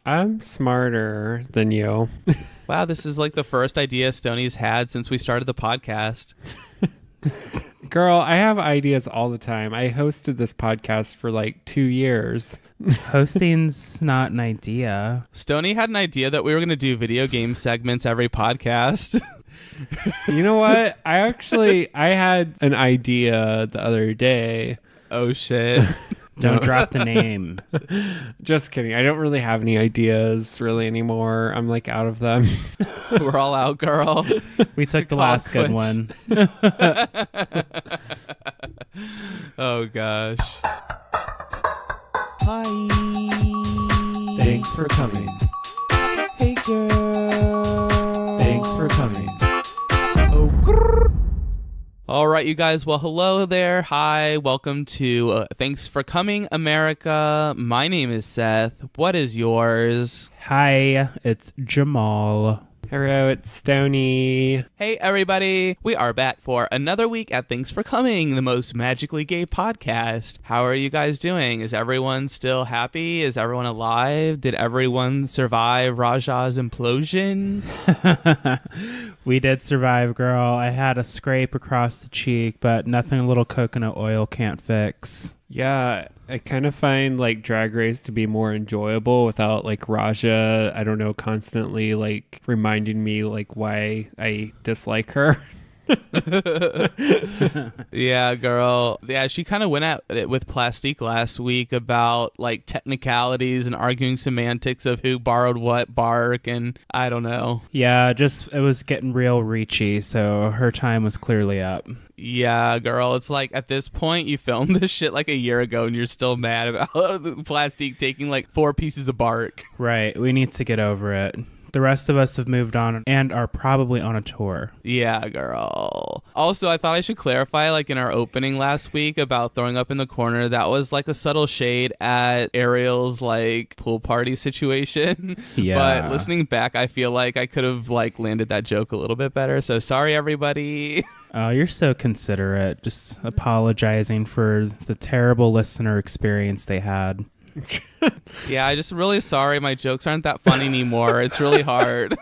I'm smarter than you. Wow, this is like the first idea Stoney's had since we started the podcast. Girl, I have ideas all the time. I hosted this podcast for like 2 years. Hosting's not an idea. Stoney had an idea that we were going to do video game segments every podcast. You know what? I had an idea the other day. Oh, shit. Don't drop the name. Just kidding. I don't really have any ideas really anymore. I'm like out of them. We're all out, girl. We took the last good one. Oh, gosh. Hi. Thanks for coming. Hey, girl. Thanks for coming. Oh, grrr. All right, you guys. Well, hello there. Hi. Welcome to Thanks for Coming, America. My name is Seth. What is yours? Hi, it's Jamal. Hello, it's Stoney. Hey, everybody. We are back for another week at Thanks for Coming, the most magically gay podcast. How are you guys doing? Is everyone still happy? Is everyone alive? Did everyone survive Raja's implosion? We did survive, girl. I had a scrape across the cheek, but nothing a little coconut oil can't fix. Yeah, I kind of find like Drag Race to be more enjoyable without like Raja, I don't know, constantly like reminding me like why I dislike her. Yeah, girl. Yeah, she kind of went at it with Plastique last week about like technicalities and arguing semantics of who borrowed what bark, and I don't know. Yeah, it was getting real reachy, so her time was clearly up. Yeah, girl. It's like at this point you filmed this shit like a year ago and you're still mad about Plastique taking like 4 pieces of bark. Right, we need to get over it. The rest of us have moved on and are probably on a tour. Yeah, girl. Also, I thought I should clarify, like in our opening last week about throwing up in the corner, that was like a subtle shade at Ariel's like pool party situation. Yeah. But listening back, I feel like I could have like landed that joke a little bit better. So sorry, everybody. Oh, you're so considerate. Just apologizing for the terrible listener experience they had. Yeah, I'm just really sorry. My jokes aren't that funny anymore. It's really hard.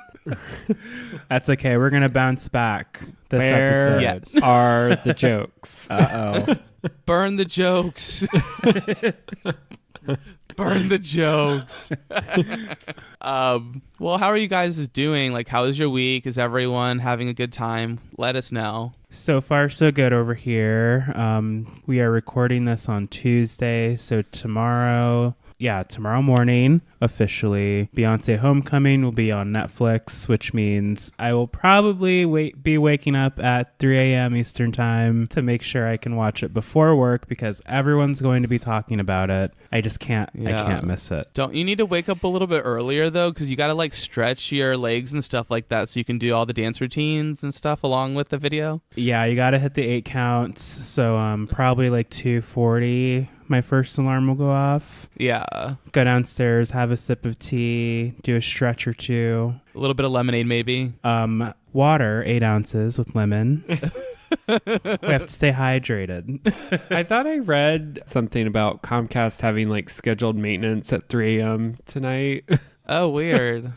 That's okay. We're going to bounce back this Where episode. Yes. are the jokes? Uh-oh. Burn the jokes. Burn the jokes. Well, how are you guys doing? Like, how is your week? Is everyone having a good time? Let us know. So far, so good over here. We are recording this on Tuesday, so tomorrow morning, officially, Beyonce Homecoming will be on Netflix, which means I will probably be waking up at 3 a.m. Eastern Time to make sure I can watch it before work because everyone's going to be talking about it. I just can't, Yeah. I can't miss it. Don't you need to wake up a little bit earlier, though? Because you got to, like, stretch your legs and stuff like that so you can do all the dance routines and stuff along with the video? Yeah, you got to hit the 8 counts, so probably like 2:40. My first alarm will go off. Yeah. Go downstairs, have a sip of tea, do a stretch or two. A little bit of lemonade, maybe. Water, 8 ounces with lemon. We have to stay hydrated. I thought I read something about Comcast having like scheduled maintenance at 3 a.m. tonight. Oh, weird.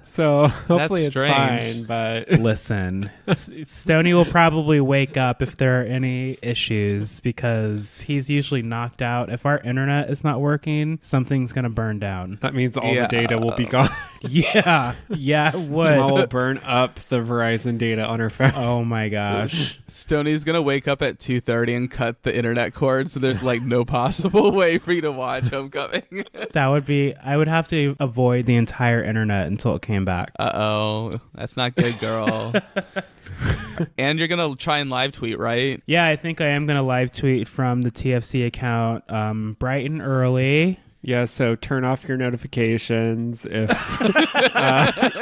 So hopefully it's strange. fine, but Listen, Stoney will probably wake up if there are any issues because he's usually knocked out. If our internet is not working, something's going to burn down. that means all Yeah. the data will be gone. Yeah, it would. Jamal will burn up the Verizon data on her phone. Oh my gosh. Stoney's going to wake up at 2:30 and cut the internet cord, so there's, like, no possible way for you to watch Homecoming. That would be, I would have to avoid the entire internet until it came back. Uh-oh. That's not good, girl. And you're going to try and live tweet, right? Yeah, I think I am going to live tweet from the TFC account bright and early. Yeah, so turn off your notifications if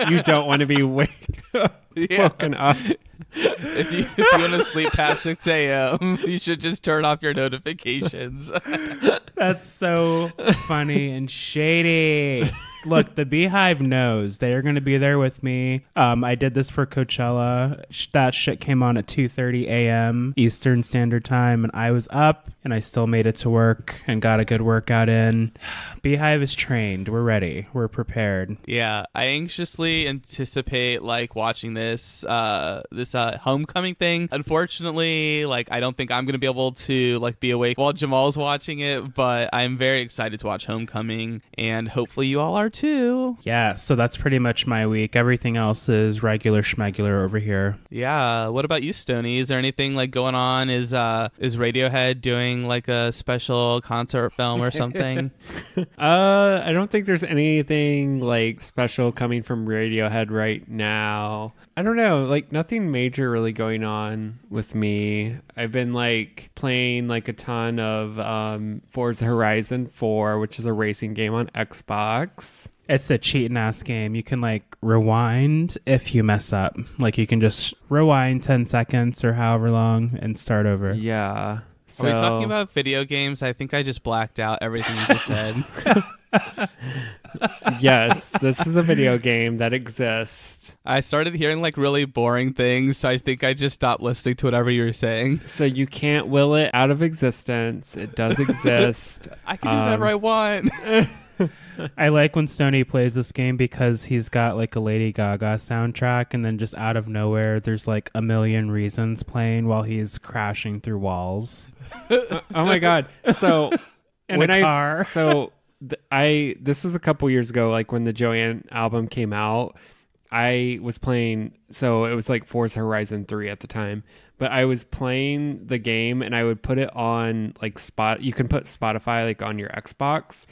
you don't want to be woken up. If you want to sleep past 6 a.m., you should just turn off your notifications. That's so funny and shady. Look, the Beehive knows. They are going to be there with me. I did this for Coachella. That shit came on at 2:30 a.m. Eastern Standard Time, and I was up and I still made it to work and got a good workout in. Beehive is trained. We're ready. We're prepared. Yeah, I anxiously anticipate like watching this homecoming thing. Unfortunately, like I don't think I'm gonna be able to like be awake while Jamal's watching it, but I'm very excited to watch Homecoming, and hopefully you all are too. Yeah, so that's pretty much my week. Everything else is regular schmegular over here. Yeah. What about you, Stoney? Is there anything like going on? Is Radiohead doing like a special concert film or something? I don't think there's anything like special coming from Radiohead right now. I don't know, like nothing major really going on with me. I've been like playing like a ton of Forza Horizon 4, which is a racing game on Xbox. It's a cheating ass game. You can like rewind if you mess up. Like you can just rewind 10 seconds or however long and start over. Yeah. So, Are we talking about video games? I think I just blacked out everything you just said. yes, this is a video game that exists. I started hearing like really boring things, so I think I just stopped listening to whatever you were saying. So you can't will it out of existence. It does exist. I can do whatever I want. I like when Stoney plays this game because he's got like a Lady Gaga soundtrack, and then just out of nowhere there's like a million reasons playing while he's crashing through walls. Oh my god. So In a car. This was a couple years ago, like when the Joanne album came out. I was playing, so it was like Forza Horizon 3 at the time, but I was playing the game and I would put it on like you can put Spotify like on your Xbox,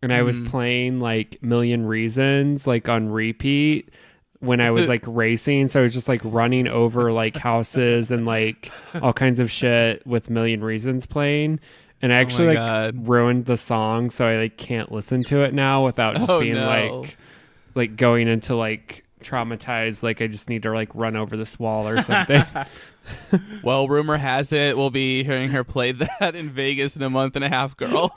and I was playing like Million Reasons like on repeat when I was like racing. So I was just like running over like houses and like all kinds of shit with Million Reasons playing. And I actually ruined the song, so I like can't listen to it now without just being like going into like traumatized. Like I just need to like run over this wall or something. Well, rumor has it we'll be hearing her play that in Vegas in a month and a half, girl.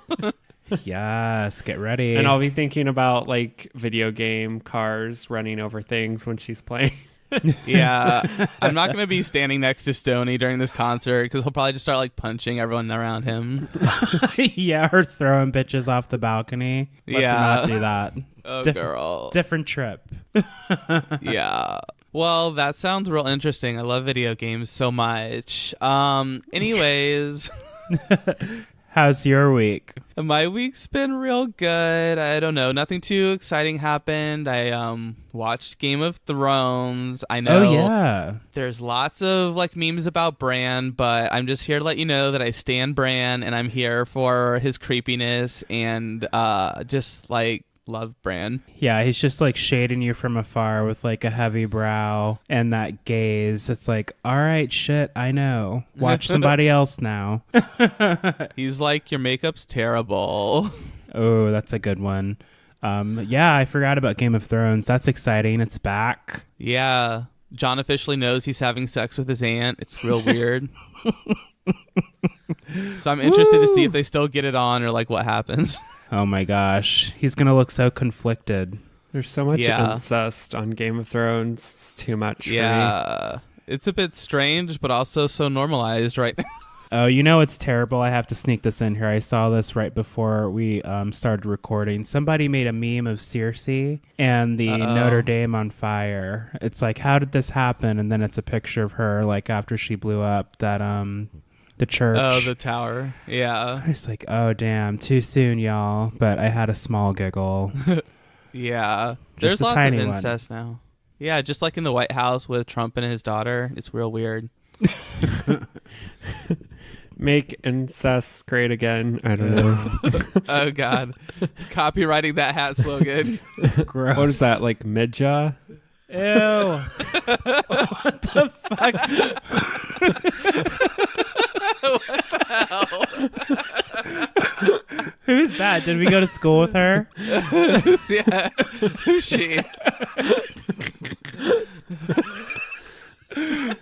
Yes, get ready. And I'll be thinking about like video game cars running over things when she's playing. Yeah, I'm not going to be standing next to Stoney during this concert because he'll probably just start like punching everyone around him. Yeah, or throwing bitches off the balcony. Let's not do that. Oh, girl. Different trip. Yeah. Well, that sounds real interesting. I love video games so much. Anyways... How's your week? My week's been real good. I don't know. Nothing too exciting happened. I watched Game of Thrones. I know there's lots of like memes about Bran, but I'm just here to let you know that I stan Bran and I'm here for his creepiness and just like love Bran. Yeah, he's just like shading you from afar with like a heavy brow and that gaze. It's like, all right, shit, I know. Watch somebody else now. He's like, your makeup's terrible. Oh, that's a good one. Yeah, I forgot about Game of Thrones. That's exciting. It's back. Yeah. John officially knows he's having sex with his aunt. It's real weird. So I'm interested to see if they still get it on or like what happens. Oh my gosh. He's going to look so conflicted. There's so much incest on Game of Thrones. It's too much for me. Yeah. It's a bit strange, but also so normalized right now. Oh, you know it's terrible. I have to sneak this in here. I saw this right before we started recording. Somebody made a meme of Circe and the Notre Dame on fire. It's like, how did this happen? And then it's a picture of her like after she blew up that the church. Oh, the tower. Yeah. I was like, oh, damn. Too soon, y'all. But I had a small giggle. Yeah. There's lots of incest now. Yeah, just like in the White House with Trump and his daughter. It's real weird. Make incest great again. I don't know. Oh, God. Copywriting that hat slogan. Gross. What is that, like Midja? Ew. What the fuck? What the hell? Who's that? Did we go to school with her? Yeah. Who's she?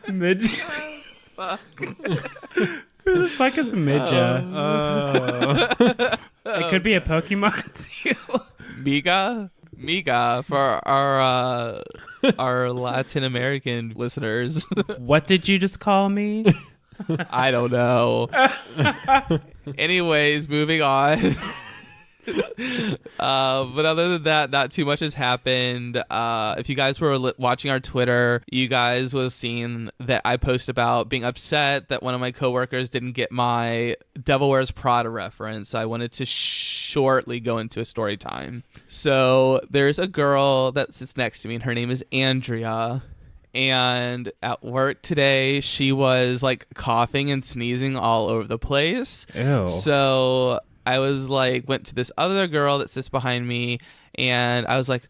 Midja. Fuck. Who the fuck is Midja? It could be a Pokemon too. Miga for our Latin American listeners. What did you just call me? I don't know. Anyways, moving on. But other than that, not too much has happened. If you guys were watching our Twitter, you guys will have seen that I posted about being upset that one of my coworkers didn't get my Devil Wears Prada reference. So I wanted to shortly go into a story time. So there's a girl that sits next to me, and her name is Andrea. And at work today, she was like coughing and sneezing all over the place. Ew. So I was like, went to this other girl that sits behind me, and I was like,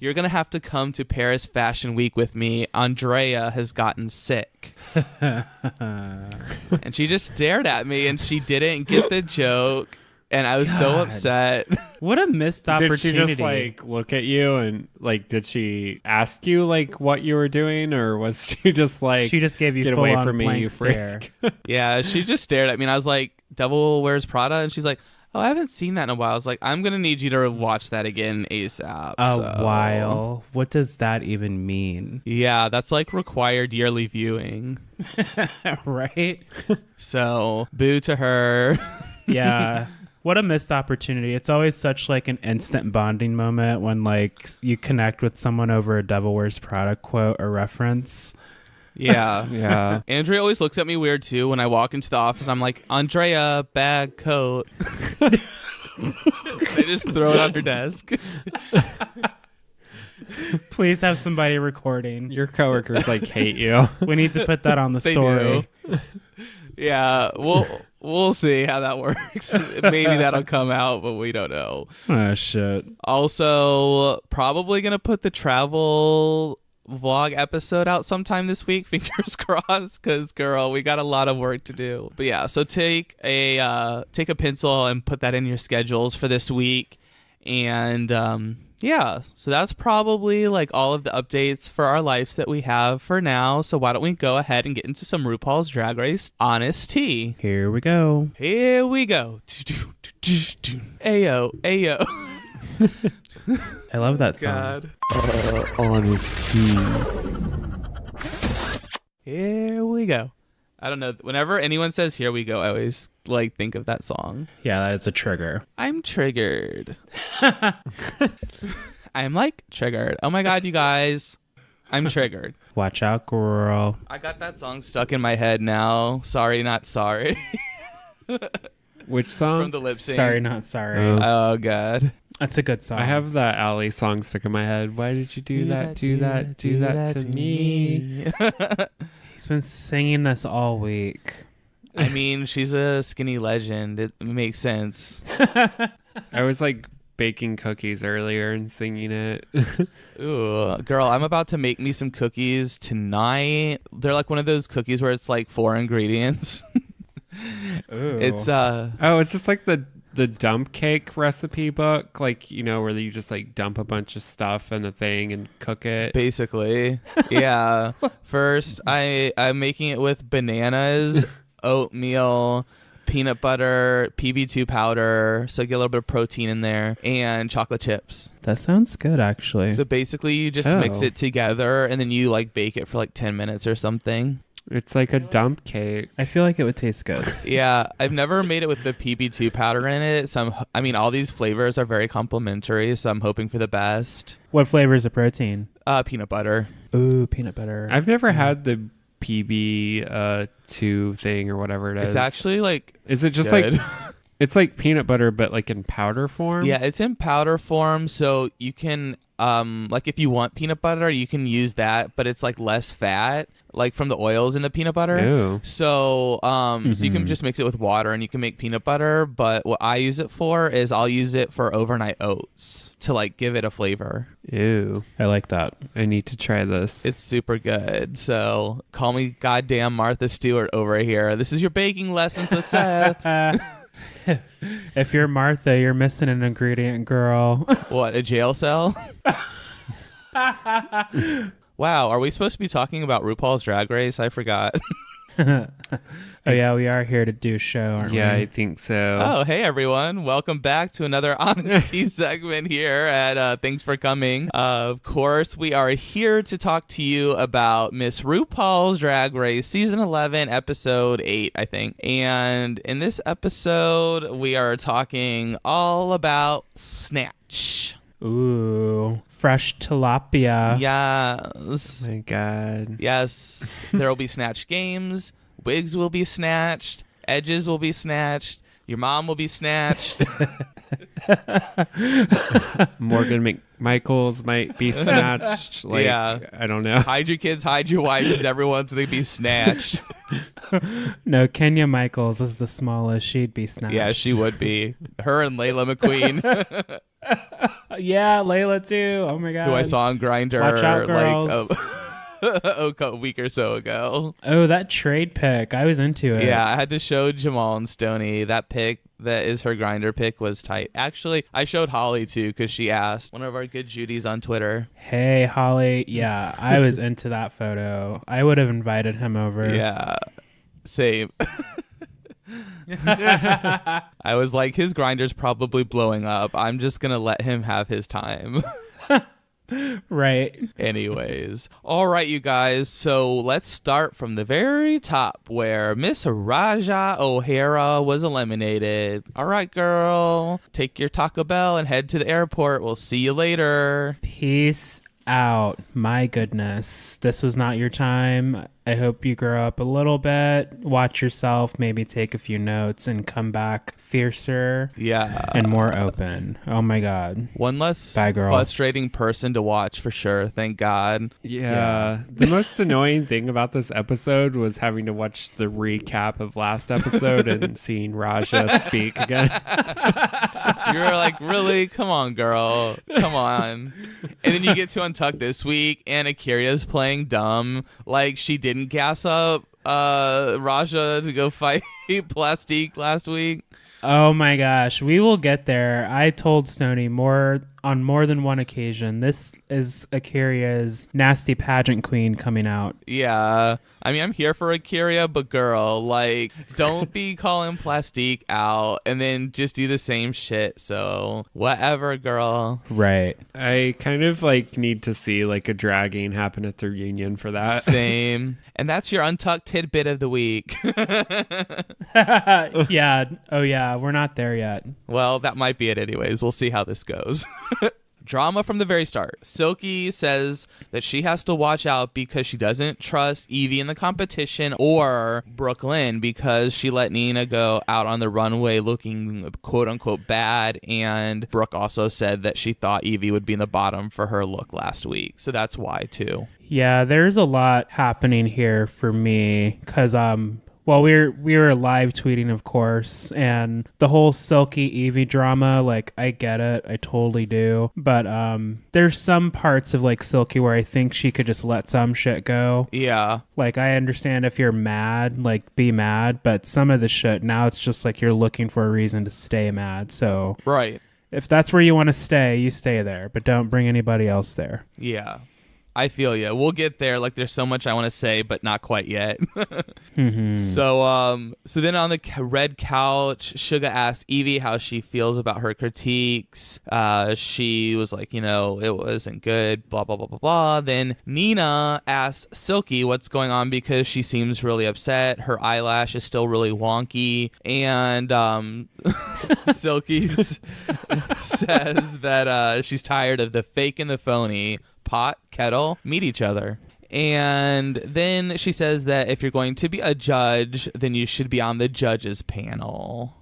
you're going to have to come to Paris Fashion Week with me. Andrea has gotten sick. And she just stared at me, and she didn't get the joke. And I was so upset. What a missed opportunity. Did she just like look at you and like, did she ask you like what you were doing, or was she just like, she just gave you get full away on from me, blank you stare. freak? Yeah, she just stared at me, and I was like, Devil Wears Prada? And she's like, oh, I haven't seen that in a while. I was like, I'm going to need you to watch that again ASAP. A while? What does that even mean? Yeah, that's like required yearly viewing. Right? So, boo to her. Yeah. What a missed opportunity. It's always such like an instant bonding moment when like you connect with someone over a Devil Wears Prada quote or reference. Yeah. Yeah. Andrea always looks at me weird too when I walk into the office. I'm like, Andrea, bag, coat. I just throw it on her desk. Please have somebody recording. Your coworkers like hate you. We need to put that on the They story. do. Yeah, we'll see how that works. Maybe that'll come out, but we don't know. Oh shit. Also, probably gonna put the travel vlog episode out sometime this week. Fingers crossed, because girl, we got a lot of work to do. But yeah, so take a pencil and put that in your schedules for this week. And yeah, so that's probably like all of the updates for our lives that we have for now. So why don't we go ahead and get into some RuPaul's Drag Race Honest Tea. Here we go. Here we go. Ayo, ayo. I love that song. God. Honesty. Here we go. I don't know. Whenever anyone says "here we go," I always like think of that song. Yeah, that's a trigger. I'm triggered. I'm like triggered. Oh my god, you guys. I'm triggered. Watch out, girl. I got that song stuck in my head now. Sorry, not sorry. Which song? From the lip sync. Sorry, not sorry. Oh. Oh god. That's a good song. I have that Ally song stuck in my head. Why did you do that to me? He's been singing this all week. I mean, she's a skinny legend. It makes sense. I was like baking cookies earlier and singing it. Ooh, girl, I'm about to make me some cookies tonight. They're like one of those cookies where it's like 4 ingredients. Ooh. It's Oh, it's just like the dump cake recipe book, like, you know, where you just like dump a bunch of stuff in a thing and cook it. basically, yeah. First, I'm making it with bananas, oatmeal, peanut butter, PB2 powder, so get a little bit of protein in there, and chocolate chips. That sounds good, actually. So basically, you just mix it together, and then you like bake it for like 10 minutes or something. It's like a dump cake. I feel like it would taste good. Yeah, I've never made it with the PB2 powder in it. So I mean, all these flavors are very complimentary. So I'm hoping for the best. What flavors of protein? Peanut butter. Ooh, peanut butter. I've never had the PB2 thing or whatever it is. It's actually like. Is it just good. like? It's like peanut butter, but like in powder form. Yeah, it's in powder form, so you can like if you want peanut butter, you can use that, but it's like less fat, like from the oils in the peanut butter. Ew. So so you can just mix it with water and you can make peanut butter, but what I use it for is I'll use it for overnight oats to like give it a flavor. Ew. I like that. I need to try this. It's super good. So call me goddamn Martha Stewart over here. This is your baking lessons with Seth. If you're Martha, you're missing an ingredient, girl. What, a jail cell? Wow, are we supposed to be talking about RuPaul's Drag Race? I forgot. Oh yeah, we are here to do a show, aren't Yeah, we? I think so. Oh, hey everyone. Welcome back to another honesty segment here at Thanks for Coming. Of course, we are here to talk to you about Miss RuPaul's Drag Race Season 11, Episode 8, I think. And in this episode, we are talking all about Snatch. Ooh, fresh tilapia. Yes. Oh my God. Yes. There will be Snatch Games. Wigs will be snatched. Edges will be snatched. Your mom will be snatched. Morgan McMichaels might be snatched. Like, Yeah. I don't know. Hide your kids, hide your wives. Everyone's going to be snatched. No, Kenya Michaels is the smallest. She'd be snatched. Yeah, she would be. Her and Layla McQueen, Yeah, Layla too. Oh my God. who I saw on Grindr Watch out, girls. a week or so ago. Oh, that trade pic. I was into it. Yeah, I had to show Jamal and Stoney that pic. That is her Grindr pic was tight. Actually, I showed Holly too because she asked. One of our good Judies on Twitter. Hey, Holly. Yeah, I was into that photo. I would have invited him over. Yeah, same. I was like, his Grindr's probably blowing up. I'm just gonna let him have his time. Right. Anyways, all right, you guys. So let's start from the very top where Miss Raja O'Hara was eliminated. All right, girl, take your Taco Bell and head to the airport. We'll see you later. Peace out. My goodness. This was not your time. I hope you grow up a little bit, watch yourself, maybe take a few notes and come back fiercer Yeah. and more open. Oh my God. One less Bye, girl. frustrating person to watch for sure. Thank God. Yeah. The most annoying thing about this episode was having to watch the recap of last episode and seeing Raja speak again. You're like, really? Come on, girl. Come on. And then you get to Untucked this week and Akira's playing dumb. Like she didn't gas up Raja to go fight Plastique last week. Oh my gosh. We will get there. I told Stoney on more than one occasion. This is Akira's nasty pageant queen coming out. Yeah. I mean, I'm here for Akira, but girl, like, don't be calling Plastique out and then just do the same shit. So, whatever, girl. Right. I kind of like need to see like a dragging happen at the reunion for that. Same. And that's your Untucked tidbit of the week. Yeah. Oh yeah. We're not there yet. Well, that might be it anyways. We'll see how this goes. Drama from the very start. Silky says that she has to watch out because she doesn't trust Evie in the competition or Brooklyn because she let Nina go out on the runway looking quote unquote bad. And Brooke also said that she thought Evie would be in the bottom for her look last week. So that's why too. Yeah, there's a lot happening here for me because well, we were live tweeting, of course, and the whole Silky Evie drama, like, I get it. I totally do. But there's some parts of, like, Silky where I think she could just let some shit go. Yeah. Like, I understand if you're mad, like, be mad. But some of the shit, now it's just like you're looking for a reason to stay mad. So Right. if that's where you want to stay, you stay there. But don't bring anybody else there. Yeah. I feel you. We'll get there. Like, there's so much I want to say, but not quite yet. So then on the red couch, Suga asked Evie how she feels about her critiques. She was like, it wasn't good, blah, blah, blah, blah, blah. Then Nina asks Silky what's going on because she seems really upset. Her eyelash is still really wonky. And Silky says that she's tired of the fake and the phony. Pot, kettle, meet each other. And then she says that if you're going to be a judge, then you should be on the judges panel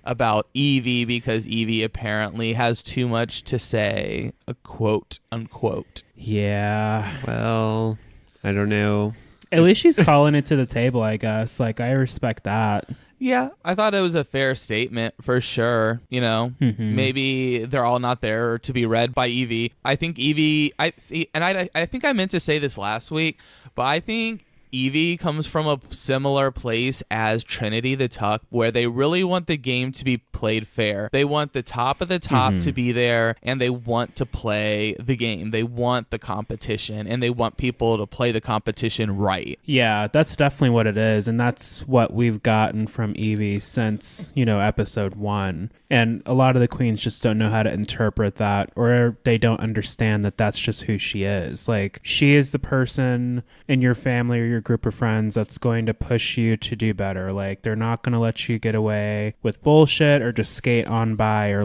about Evie because Evie apparently has too much to say, a quote unquote. Yeah. Well, I don't know. At least she's calling it to the table, I guess. Like, I respect that. Yeah, I thought it was a fair statement for sure. Maybe they're all not there to be read by Evie. I think Evie, I think I meant to say this last week, but I think Evie comes from a similar place as Trinity the Tuck, where they really want the game to be played fair. They want the top of the top to be there, and they want to play the game. They want the competition, and they want people to play the competition right. Yeah, that's definitely what it is, and that's what we've gotten from Evie since, episode 1. And a lot of the queens just don't know how to interpret that, or they don't understand that that's just who she is. Like, she is the person in your family or your group of friends that's going to push you to do better. Like, they're not going to let you get away with bullshit or just skate on by or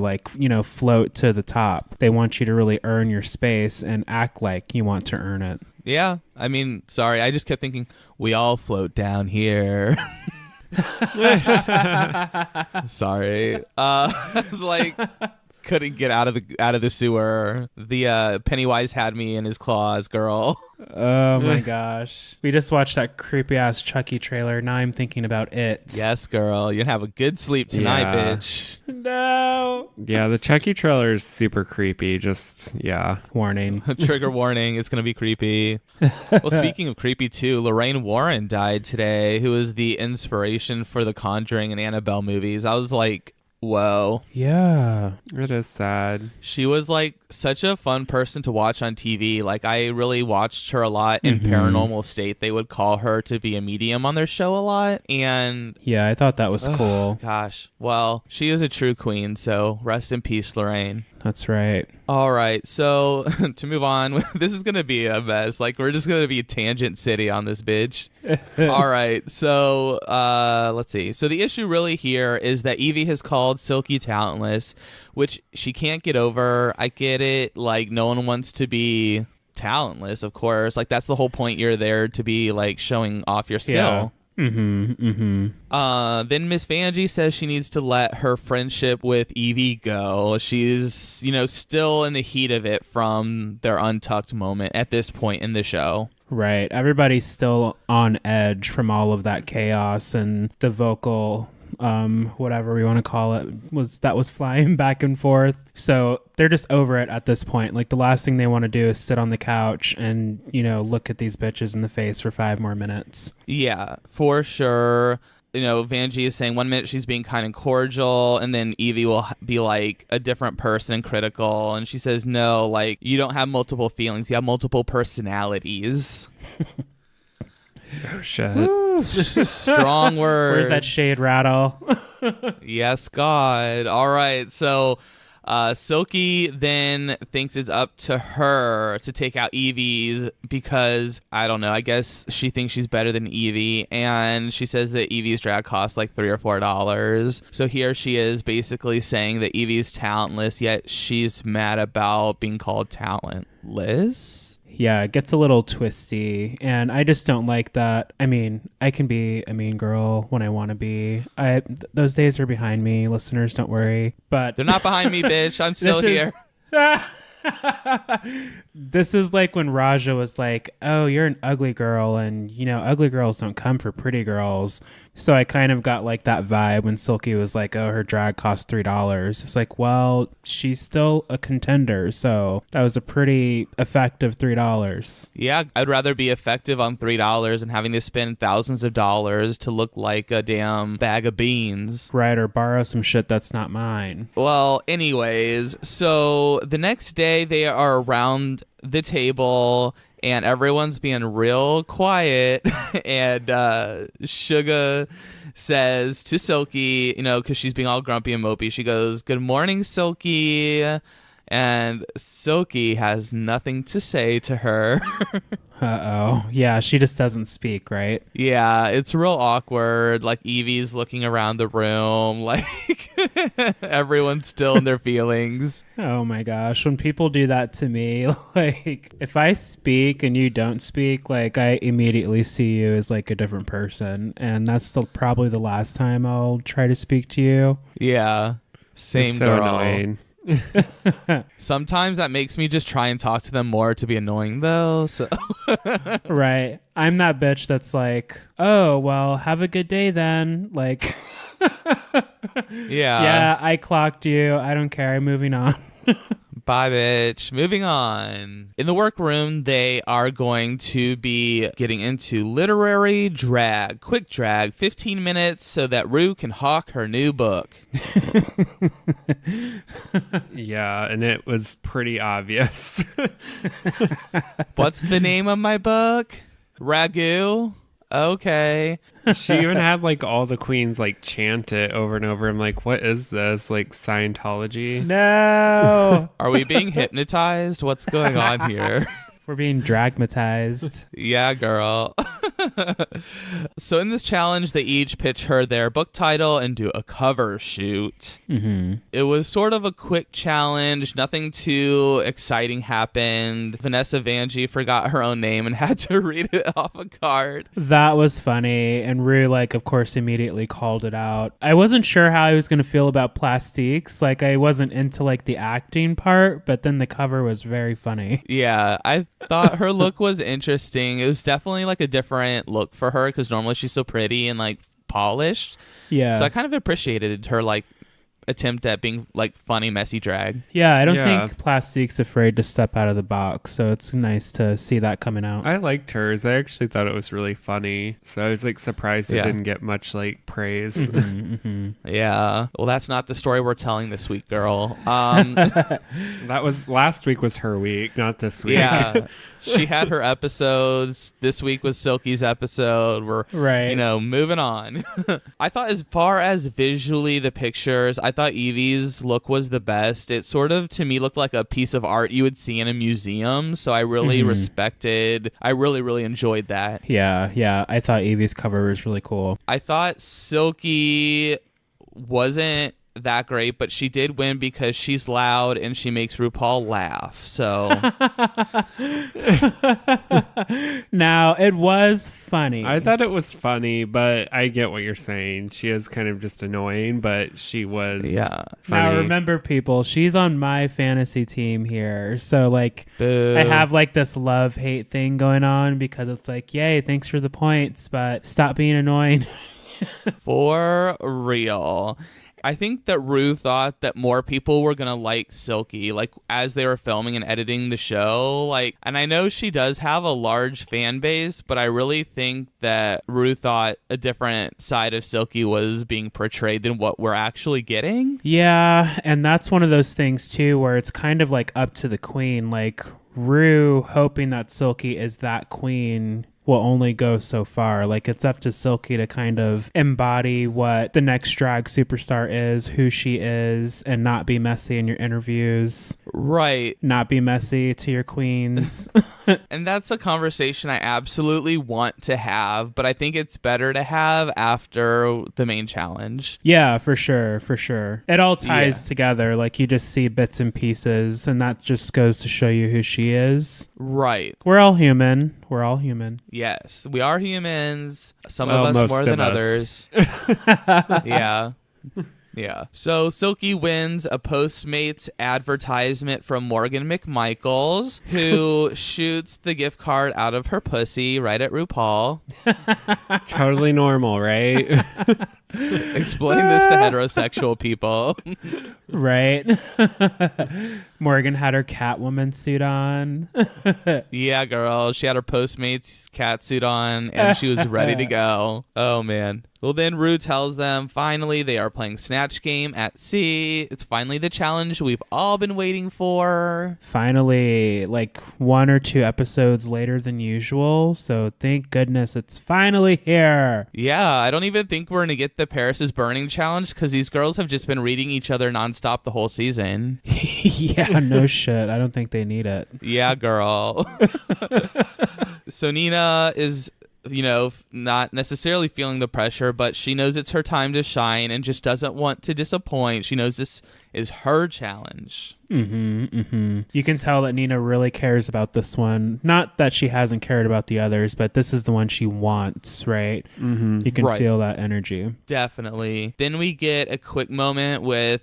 float to the top. They want you to really earn your space and act like you want to earn it. Yeah, I mean, sorry, I just kept thinking, we all float down here. Sorry. I was like, couldn't get out of the sewer. The Pennywise had me in his claws, girl. Oh my gosh. We just watched that creepy ass Chucky trailer. Now I'm thinking about it. Yes, girl. You're gonna have a good sleep tonight, bitch. No. Yeah, the Chucky trailer is super creepy. Just, yeah. Warning. Trigger warning. It's gonna be creepy. Well, speaking of creepy too, Lorraine Warren died today, who was the inspiration for the Conjuring and Annabelle movies. I was like, whoa. Yeah. It is sad. She was like such a fun person to watch on TV. Like, I really watched her a lot in Paranormal State. They would call her to be a medium on their show a lot. And yeah, I thought that was cool. Gosh. Well, she is a true queen. So rest in peace, Lorraine. That's right. All right. So to move on, this is going to be a mess. Like, we're just going to be Tangent City on this bitch. All right. So let's see. So the issue really here is that Evie has called Silky talentless, which she can't get over. I get it. Like, no one wants to be talentless, of course. Like, that's the whole point. You're there to be like showing off your skill. Yeah. Then Miss Vanjie says she needs to let her friendship with Evie go. She's, still in the heat of it from their Untucked moment at this point in the show. Right. Everybody's still on edge from all of that chaos and the vocal whatever we want to call it was flying back and forth. So they're just over it at this point. Like, the last thing they want to do is sit on the couch and, look at these bitches in the face for 5 more minutes. Yeah, for sure. Vanjie is saying 1 minute she's being kind and cordial, and then Evie will be like a different person and critical. And she says, no, like, you don't have multiple feelings. You have multiple personalities. Oh, shit. Strong words. Where's that shade rattle? Yes, God. All right. So Silky then thinks it's up to her to take out Evie's because, I don't know, I guess she thinks she's better than Evie. And she says that Evie's drag costs like $3 or $4. So here she is basically saying that Evie's talentless, yet she's mad about being called talentless. Yeah, it gets a little twisty, and I just don't like that. I mean, I can be a mean girl when I want to be. Those days are behind me. Listeners, don't worry. But they're not behind me, bitch. I'm still here. This is like when Raja was like, oh, you're an ugly girl, and ugly girls don't come for pretty girls. So I kind of got like that vibe when Silky was like, oh, her drag costs $3. It's like, well, she's still a contender, so that was a pretty effective $3. Yeah, I'd rather be effective on $3 than having to spend thousands of dollars to look like a damn bag of beans. Right, or borrow some shit that's not mine. Well, anyways, so the next day they are around the table and everyone's being real quiet. And Suga says to Silky, because she's being all grumpy and mopey, she goes, "Good morning, Silky." And Silky has nothing to say to her. Uh-oh. Yeah, she just doesn't speak, right? Yeah, it's real awkward. Like, Evie's looking around the room, like everyone's still in their feelings. Oh my gosh, when people do that to me, like, if I speak and you don't speak, like, I immediately see you as like a different person, and that's still probably the last time I'll try to speak to you. Yeah, same It's so girl. annoying. Sometimes that makes me just try and talk to them more to be annoying, though. So Right. I'm that bitch that's like, oh, well, have a good day then. Like, yeah. yeah, I clocked you. I don't care. I'm moving on. Bye, bitch. Moving on. In the workroom, they are going to be getting into literary drag. Quick drag, 15 minutes so that Rue can hawk her new book. Yeah, and it was pretty obvious. What's the name of my book? Ragu? Okay. She even had like all the queens like chant it over and over. I'm like, what is this? Like Scientology? No. Are we being hypnotized? What's going on here? We're being dragmatized. Yeah, girl. So in this challenge, they each pitch her their book title and do a cover shoot. Mm-hmm. It was sort of a quick challenge. Nothing too exciting happened. Vanessa Vanjie forgot her own name and had to read it off a card. That was funny. And Rue, like, of course, immediately called it out. I wasn't sure how I was going to feel about plastiques. Like, I wasn't into, like, the acting part, but then the cover was very funny. Yeah, I thought her look was interesting. It was definitely like a different look for her because normally she's so pretty and like polished. Yeah. So I kind of appreciated her like attempt at being like funny, messy drag. Yeah, I don't Yeah. think Plastique's afraid to step out of the box, so it's nice to see that coming out. I liked hers. I actually thought it was really funny. So I was like surprised it Yeah. didn't get much like praise. Mhm, mhm. Yeah. Well, that's not the story we're telling this week, girl. That was last week was her week, not this week. Yeah. She had her episodes. This week was Silky's episode. We're Right. moving on. I thought as far as visually the pictures, I thought Evie's look was the best. It sort of, to me, looked like a piece of art you would see in a museum. So I really I really enjoyed that. Yeah. I thought Evie's cover was really cool. I thought Silky wasn't that great, but she did win because she's loud and she makes RuPaul laugh. So Now, it was funny. I thought it was funny, but I get what you're saying. She is kind of just annoying, but she was funny. Now, remember, people, she's on my fantasy team here. So, like, boo. I have, like, this love-hate thing going on because it's like, yay, thanks for the points, but stop being annoying. For real. I think that Rue thought that more people were going to like Silky, like as they were filming and editing the show. Like, and I know she does have a large fan base, but I really think that Rue thought a different side of Silky was being portrayed than what we're actually getting. Yeah, and that's one of those things, too, where it's kind of, like, up to the queen. Like, Rue hoping that Silky is that queen will only go so far. Like, it's up to Silky to kind of embody what the next drag superstar is, who she is, and not be messy in your interviews. Right. Not be messy to your queens. And that's a conversation I absolutely want to have, but I think it's better to have after the main challenge. Yeah, for sure. It all ties together. Like, you just see bits and pieces, and that just goes to show you who she is. Right. We're all human. Yes, we are humans. Some Well, of us most more of than us. others. Yeah. Yeah. So Silky wins a Postmates advertisement from Morgan McMichaels, who shoots the gift card out of her pussy right at RuPaul. Totally normal, right? Explain this to heterosexual people. Right? Morgan had her Catwoman suit on. Yeah, girl. She had her Postmates cat suit on, and she was ready to go. Oh, man. Well, then Rue tells them finally they are playing Snatch Game at sea. It's finally the challenge we've all been waiting for. Finally, like 1 or 2 episodes later than usual. So thank goodness it's finally here. Yeah, I don't even think we're going to get the Paris is Burning challenge because these girls have just been reading each other nonstop the whole season. Yeah, no shit. I don't think they need it. Yeah, girl. So Nina is, not necessarily feeling the pressure, but she knows it's her time to shine and just doesn't want to disappoint. She knows this is her challenge. You can tell that Nina really cares about this one. Not that she hasn't cared about the others, but this is the one she wants, right? You can feel that energy. Definitely. Then we get a quick moment with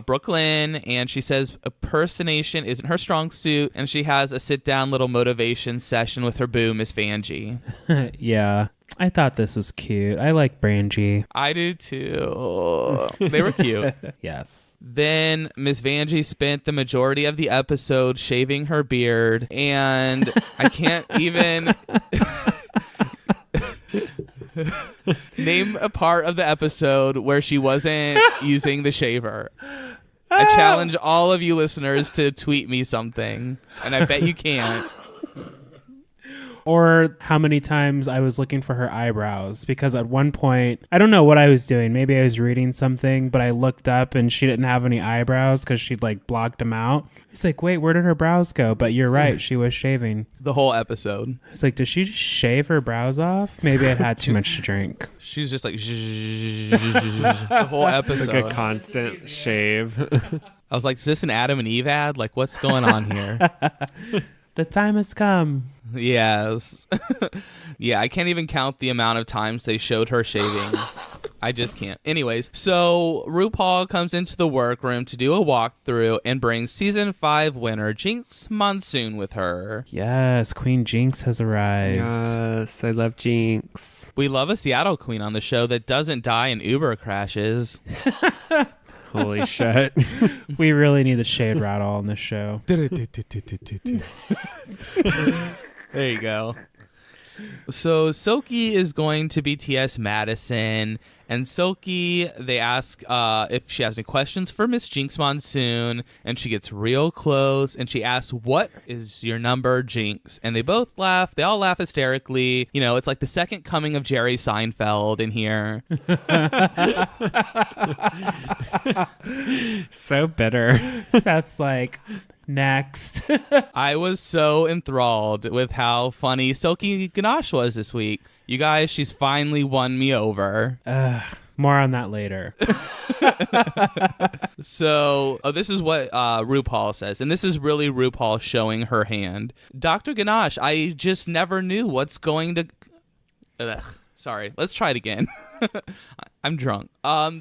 Brooklyn, and she says impersonation isn't her strong suit, and she has a sit-down little motivation session with her boo, Miss Vanjie. Yeah. I thought this was cute. I like Brangie. I do too. They were cute. Yes. Then Miss Vanjie spent the majority of the episode shaving her beard, and I can't even name a part of the episode where she wasn't using the shaver. I challenge all of you listeners to tweet me something, and I bet you can't. Or how many times I was looking for her eyebrows, because at one point, I don't know what I was doing. Maybe I was reading something, but I looked up and she didn't have any eyebrows because she'd like blocked them out. It's like, wait, where did her brows go? But you're right, she was shaving. The whole episode. It's like, did she just shave her brows off? Maybe I'd had too much to drink. She's just like the whole episode. Like a constant shave. I was like, is this an Adam and Eve ad? Like, what's going on here? The time has come. Yes. Yeah, I can't even count the amount of times they showed her shaving. I just can't. Anyways, so RuPaul comes into the workroom to do a walkthrough and brings season 5 winner Jinx Monsoon with her. Yes, Queen Jinx has arrived. Yes, I love Jinx. We love a Seattle queen on the show that doesn't die in Uber crashes. Holy shit. We really need the shade rattle on this show. There you go. So Silky is going to be T.S. Madison, and Silky, they ask if she has any questions for Miss Jinx Monsoon, and she gets real close, and she asks, what is your number, Jinx? And they both laugh. They all laugh hysterically. You know, it's like the second coming of Jerry Seinfeld in here. So bitter. Seth's like, next. I was so enthralled with how funny Silky Ganache was this week. You guys, she's finally won me over. More on that later. So, this is what RuPaul says, and this is really RuPaul showing her hand. Dr. Ganache, I just never knew what's going to... Sorry, let's try it again. I'm drunk.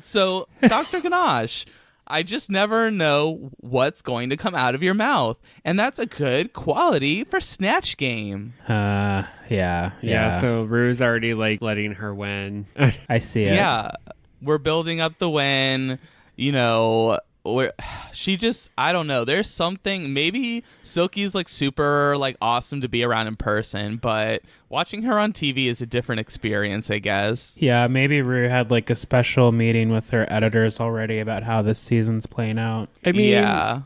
So, Dr. Ganache... I just never know what's going to come out of your mouth. And that's a good quality for Snatch Game. Yeah. So Rue's already like letting her win. I see it. Yeah. We're building up the win. You know, she just, I don't know. There's something, maybe Silky's like super like awesome to be around in person, but watching her on TV is a different experience, I guess. Yeah, maybe Rue had like a special meeting with her editors already about how this season's playing out. I mean, yeah.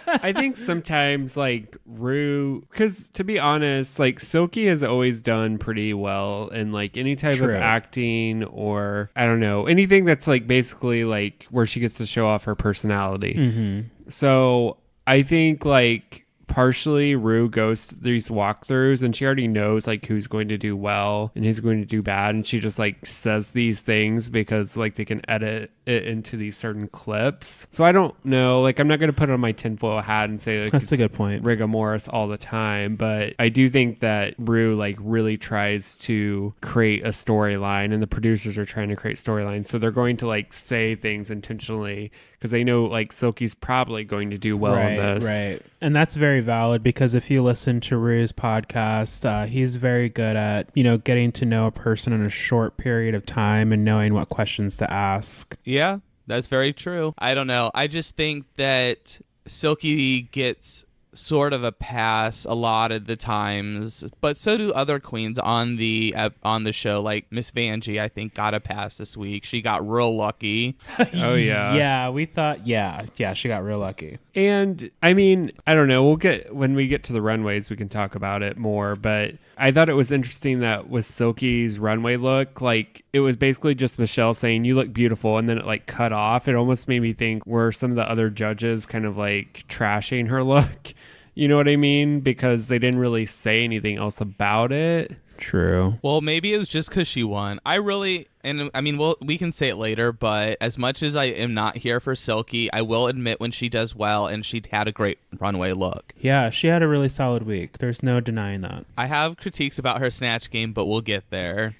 I think sometimes like Rue, because to be honest, like Silky has always done pretty well in like any type True. of acting or I don't know, anything that's like basically like where she gets to show off her personality. Mm-hmm. So I think like partially Rue goes to these walkthroughs and she already knows like who's going to do well and who's going to do bad, and she just like says these things because like they can edit it into these certain clips. So I don't know, like I'm not going to put on my tinfoil hat and say like That's a good point. rigor mortis all the time, but I do think that Rue like really tries to create a storyline, and the producers are trying to create storylines, so they're going to like say things intentionally because they know like Silky's probably going to do well in this. Right. And that's very valid, because if you listen to Rue's podcast, he's very good at, you know, getting to know a person in a short period of time and knowing what questions to ask. Yeah, that's very true. I don't know. I just think that Silky gets sort of a pass a lot of the times, but so do other queens on the show. Like Miss Vanjie, I think, got a pass this week. She got real lucky. Oh yeah. Yeah, we thought, yeah, she got real lucky. And I mean, I don't know, when we get to the runways we can talk about it more, but I thought it was interesting that with Silky's runway look, like it was basically just Michelle saying you look beautiful, and then it like cut off. It almost made me think, were some of the other judges kind of like trashing her look? You know what I mean? Because they didn't really say anything else about it. True. Well, maybe it was just because she won. And I mean, we can say it later, but as much as I am not here for Silky, I will admit when she does well, and she had a great runway look. Yeah, she had a really solid week. There's no denying that. I have critiques about her Snatch Game, but we'll get there.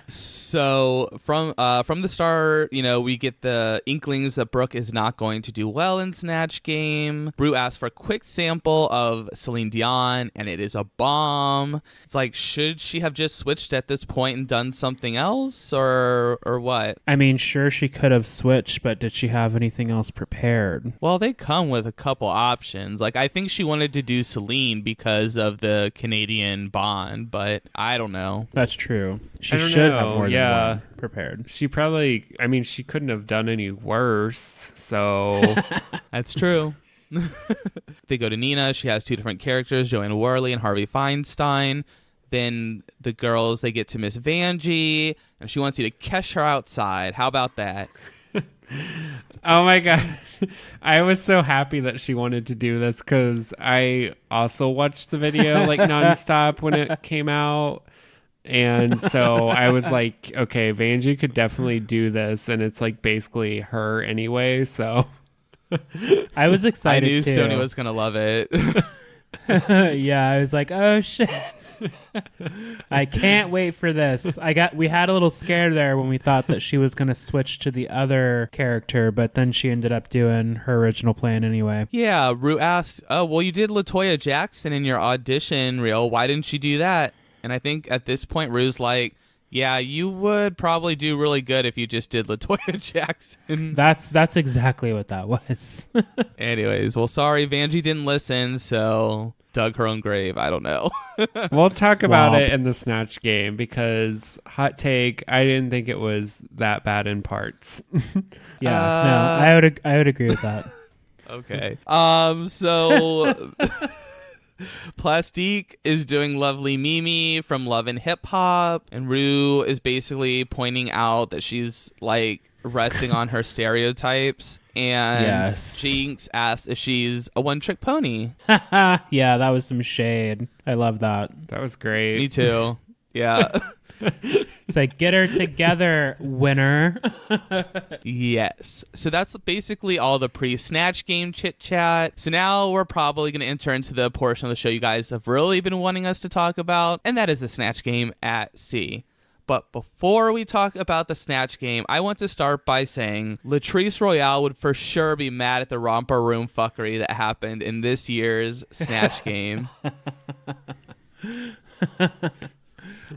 So from the start, you know, we get the inklings that Brooke is not going to do well in Snatch Game. Rue asks for a quick sample of Celine Dion, and it is a bomb. It's like, Like, should she have just switched at this point and done something else, or what? I mean, sure, she could have switched, but did she have anything else prepared? Well, they come with a couple options. Like, I think she wanted to do Celine because of the Canadian bond, but I don't know. That's true. She I don't should know. have more Yeah. than one prepared. She probably, I mean, she couldn't have done any worse. So That's true. They go to Nina. She has two different characters, Joanne Worley and Harvey Feinstein. Then the girls, they get to Miss Vanjie, and she wants you to catch her outside. How about that? oh my God. I was so happy that she wanted to do this because I also watched the video like nonstop when it came out. And so I was like, okay, Vanjie could definitely do this. And it's like basically her anyway. So I was I excited knew too. Stoney was going to love it. Yeah, I was like, oh shit. I can't wait for this. We had a little scare there when we thought that she was going to switch to the other character, but then she ended up doing her original plan anyway. Yeah, Rue asked, oh, well, you did LaToya Jackson in your audition reel. Why didn't you do that? And I think at this point, Rue's like, yeah, you would probably do really good if you just did LaToya Jackson. That's exactly what that was. Anyways, well, sorry, Vanjie didn't listen, so dug her own grave. I don't know. we'll talk about Womp. it in the Snatch Game because hot take, I didn't think it was that bad in parts. Yeah, no, I would agree with that. Okay. So Plastique is doing Lovely Mimi from Love and Hip Hop, and Rue is basically pointing out that she's like resting on her stereotypes, and Yes. Jinx asks if she's a one-trick pony. Yeah, that was some shade. I love that. That was great. Me too. Yeah. It's like, get her together, winner. Yes. So that's basically all the pre-Snatch Game chit-chat. So now we're probably going to enter into the portion of the show you guys have really been wanting us to talk about, and that is the Snatch Game at sea. But before we talk about the Snatch Game, I want to start by saying Latrice Royale would for sure be mad at the romper room fuckery that happened in this year's Snatch Game.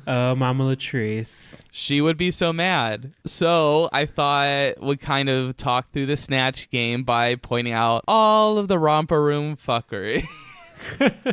Oh, Mama Latrice. She would be so mad. So I thought we'd kind of talk through the Snatch Game by pointing out all of the romper room fuckery.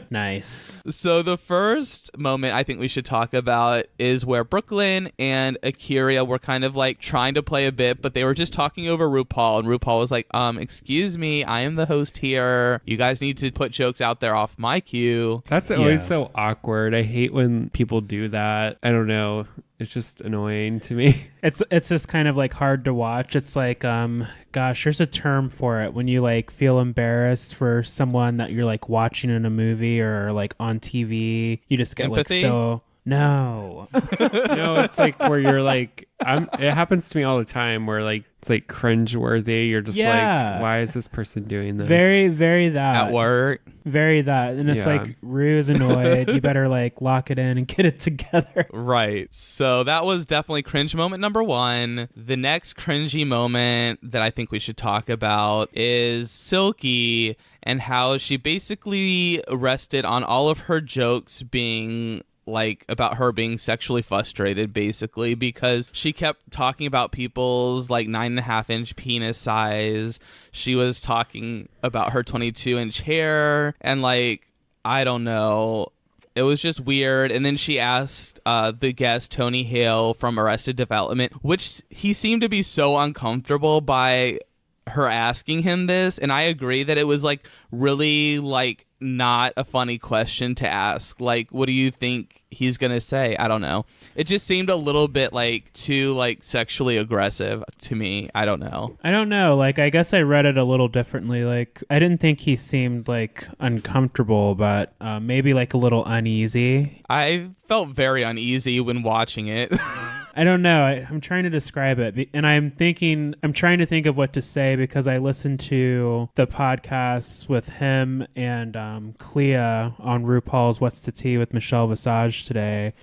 Nice. So the first moment I think we should talk about is where Brooklyn and Akira were kind of like trying to play a bit, but they were just talking over RuPaul, and RuPaul was like, excuse me, I am the host here. You guys need to put jokes out there off my cue. That's always Yeah. so awkward. I hate when people do that. I don't know. It's just annoying to me. It's just kind of like hard to watch. It's like, gosh, there's a term for it when you like feel embarrassed for someone that you're like watching in a movie or like on TV. You just get Empathy? like so. No. No, it's like where you're like, it happens to me all the time where like it's like cringeworthy. You're just Yeah. like, why is this person doing this? Very, very that. At work. Very that. And it's Yeah. like, Rue is annoyed. You better like lock it in and get it together. Right. So that was definitely cringe moment number one. The next cringy moment that I think we should talk about is Silky and how she basically rested on all of her jokes being like about her being sexually frustrated, basically, because she kept talking about people's like 9.5-inch penis size. She was talking about her 22-inch hair, and like, I don't know. It was just weird. And then she asked the guest, Tony Hale from Arrested Development, which he seemed to be so uncomfortable by her asking him this. And I agree that it was like really like not a funny question to ask. Like, what do you think he's gonna say? I don't know. It just seemed a little bit like too like sexually aggressive to me. I don't know. I don't know. Like, I guess I read it a little differently. Like, I didn't think he seemed like uncomfortable, but maybe like a little uneasy. I felt very uneasy when watching it. I don't know. I'm trying to describe it, and I'm trying to think of what to say because I listened to the podcasts with him and Clea on RuPaul's What's the Tea with Michelle Visage today.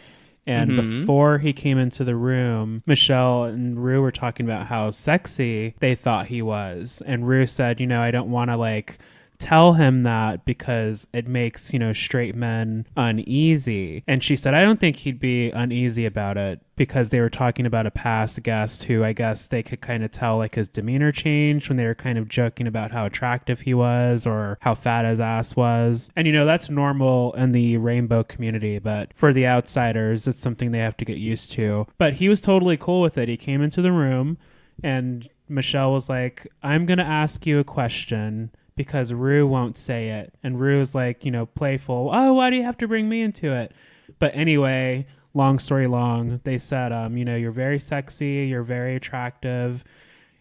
And before he came into the room, Michelle and Rue were talking about how sexy they thought he was. And Rue said, I don't want to like tell him that because it makes, straight men uneasy. And she said, I don't think he'd be uneasy about it because they were talking about a past guest who I guess they could kind of tell like his demeanor changed when they were kind of joking about how attractive he was or how fat his ass was. And, that's normal in the rainbow community, but for the outsiders, it's something they have to get used to. But he was totally cool with it. He came into the room and Michelle was like, I'm going to ask you a question because Rue won't say it. And Rue is like, playful. Oh, why do you have to bring me into it? But anyway, long story long, they said, you're very sexy. You're very attractive.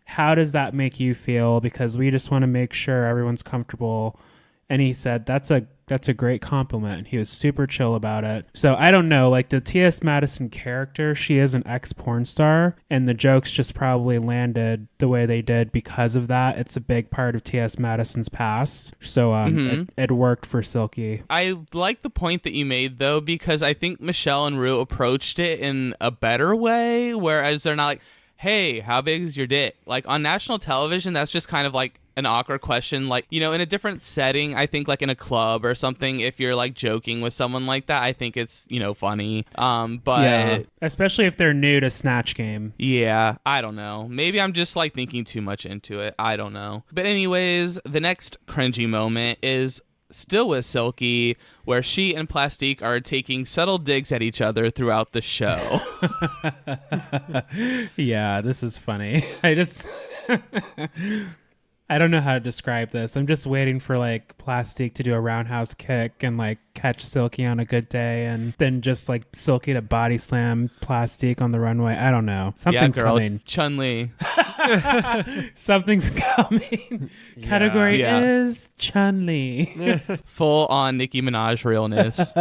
How does that make you feel? Because we just want to make sure everyone's comfortable. And he said, that's a great compliment. He was super chill about it. So I don't know, like the T.S. Madison character, she is an ex-porn star, and the jokes just probably landed the way they did because of that. It's a big part of T.S. Madison's past. So it worked for Silky. I like the point that you made, though, because I think Michelle and Rue approached it in a better way, whereas they're not like, hey, how big is your dick? Like on national television, that's just kind of like an awkward question. Like, in a different setting, I think like in a club or something, if you're like joking with someone like that, I think it's, funny. But yeah, especially if they're new to Snatch Game. Yeah, I don't know. Maybe I'm just like thinking too much into it. I don't know. But anyways, the next cringy moment is still with Silky, where she and Plastique are taking subtle digs at each other throughout the show. Yeah, this is funny. I don't know how to describe this. I'm just waiting for like Plastique to do a roundhouse kick and like catch Silky on a good day, and then just like Silky to body slam Plastique on the runway. I don't know. Something's coming. Chun-Li. Something's coming. Yeah. Category is Chun-Li. Full on Nicki Minaj realness.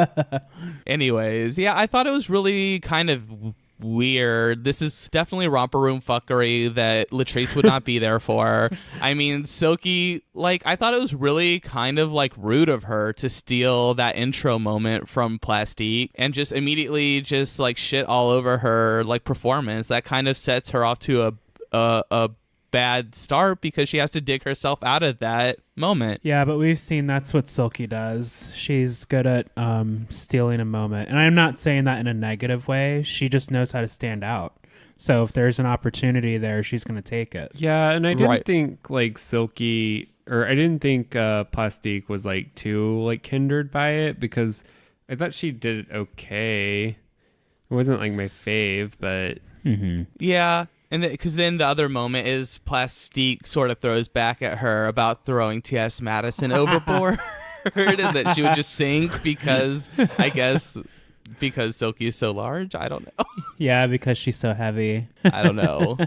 Anyways, yeah, I thought it was really kind of weird. This is definitely romper room fuckery that Latrice would not be there for. I mean, Silky, like, I thought it was really kind of like rude of her to steal that intro moment from Plastique and just immediately just like shit all over her like performance. That kind of sets her off to a bad start because she has to dig herself out of that moment. Yeah, but we've seen that's what Silky does. She's good at stealing a moment. And I'm not saying that in a negative way. She just knows how to stand out. So if there's an opportunity there, she's going to take it. Yeah, and I didn't think like Silky, or I didn't think Plastique was like too like hindered by it, because I thought she did it okay. It wasn't like my fave, but yeah. And because then the other moment is Plastique sort of throws back at her about throwing T.S. Madison overboard and that she would just sink because, I guess, because Silky is so large. I don't know. Yeah, because she's so heavy. I don't know.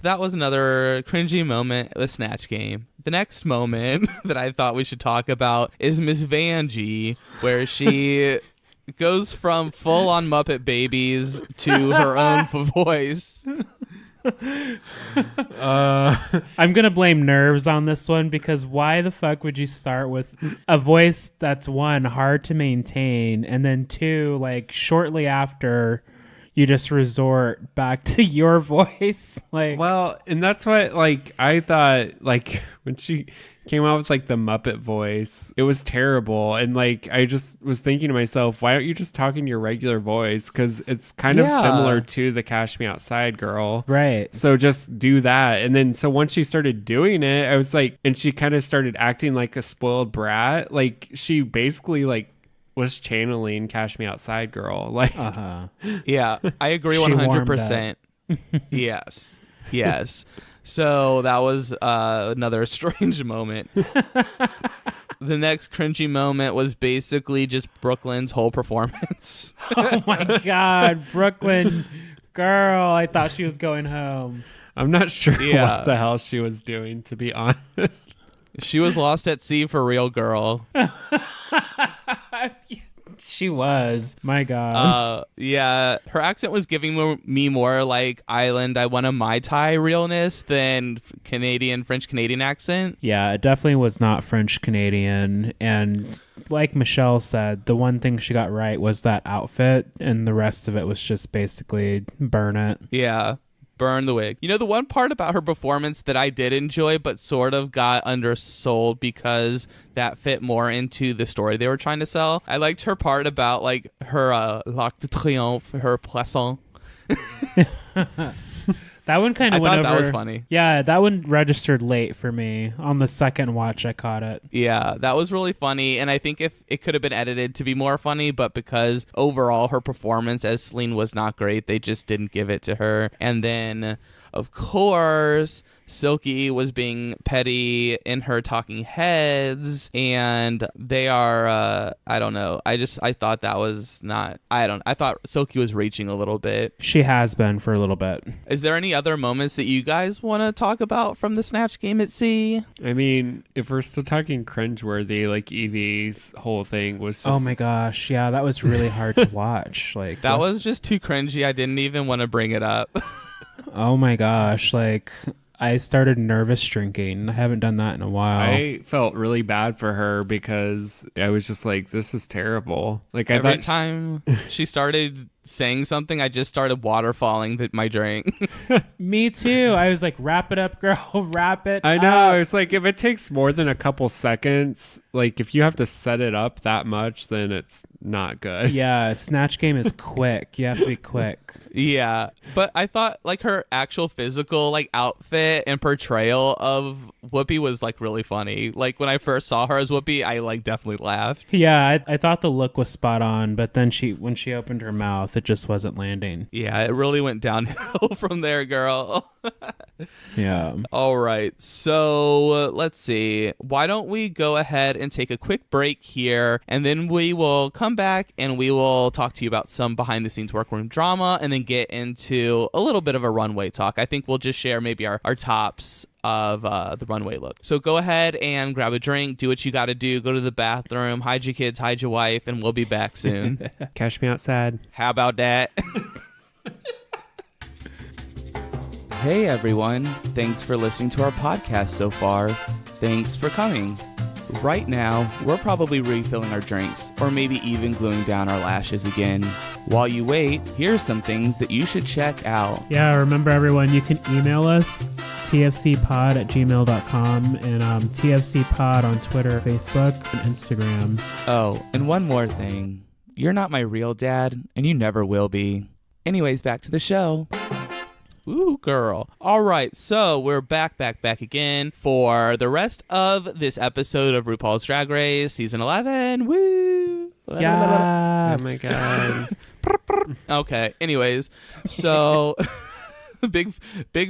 That was another cringy moment with Snatch Game. The next moment that I thought we should talk about is Miss Vanjie, where she goes from full-on Muppet Babies to her own voice. I'm gonna blame nerves on this one, because why the fuck would you start with a voice that's one, hard to maintain, and then two, like shortly after you just resort back to your voice? Like, well, and that's what like I thought, like when she came out with like the Muppet voice, it was terrible. And like I just was thinking to myself, why aren't you just talking your regular voice? Because it's kind of similar to the Cash Me Outside girl, right? So just do that. And then so once she started doing it, I was like, and she kind of started acting like a spoiled brat. Like she basically like was channeling Cash Me Outside girl. Like Yeah, I agree 100%. Yes. So that was another strange moment. The next cringy moment was basically just Brooklyn's whole performance. Oh my God, Brooklyn girl. I thought she was going home. I'm not sure what the hell she was doing, to be honest. She was lost at sea for real, girl. She was. My God. Yeah, her accent was giving me more like Island I Want a Mai Tai realness than French Canadian accent. Yeah, it definitely was not French Canadian. And like Michelle said, the one thing she got right was that outfit, and the rest of it was just basically burn it. Yeah. Burn the wig. You know, the one part about her performance that I did enjoy, but sort of got undersold because that fit more into the story they were trying to sell. I liked her part about like her l'Arc de Triomphe, her poisson. That one kind of went over. I thought that was funny. Yeah, that one registered late for me. On the second watch, I caught it. Yeah, that was really funny. And I think if it could have been edited to be more funny, but because overall her performance as Celine was not great, they just didn't give it to her. And then, of course, Silky was being petty in her talking heads, and they are I don't know. I thought that was not I thought Silky was reaching a little bit. She has been for a little bit. Is there any other moments that you guys want to talk about from the Snatch Game at sea? I mean, if we're still talking cringeworthy, like Evie's whole thing was just... Oh my gosh, yeah, that was really hard to watch. Like that was just too cringy. I didn't even want to bring it up. Oh my gosh, like I started nervous drinking. I haven't done that in a while. I felt really bad for her because I was just like, this is terrible. Like every time she started saying something, I just started waterfalling my drink. Me too. I was like, wrap it up, girl. Wrap it I up. know. It's like if it takes more than a couple seconds, like if you have to set it up that much, then it's not good. Yeah, Snatch Game is quick. You have to be quick. Yeah, but I thought like her actual physical like outfit and portrayal of Whoopi was like really funny. Like when I first saw her as Whoopi, I like definitely laughed. Yeah, I thought the look was spot on, but then when she opened her mouth, it just wasn't landing. Yeah, it really went downhill from there, girl. Yeah. All right, so let's see. Why don't we go ahead and take a quick break here, and then we will come back and we will talk to you about some behind the scenes workroom drama, and then get into a little bit of a runway talk. I think we'll just share maybe our tops of the runway look. So go ahead and grab a drink, do what you got to do, go to the bathroom, hide your kids, hide your wife, and we'll be back soon. Catch me outside. How about that? Hey everyone, thanks for listening to our podcast so far. Thanks for coming. Right now, we're probably refilling our drinks, or maybe even gluing down our lashes again. While you wait, here's some things that you should check out. Yeah, remember everyone, you can email us, tfcpod@gmail.com, and tfcpod on Twitter, Facebook, and Instagram. Oh, and one more thing. You're not my real dad, and you never will be. Anyways, back to the show. Ooh, girl. All right, so we're back again for the rest of this episode of RuPaul's Drag Race, Season 11. Woo! Yeah. Oh my God. Okay, anyways, so... big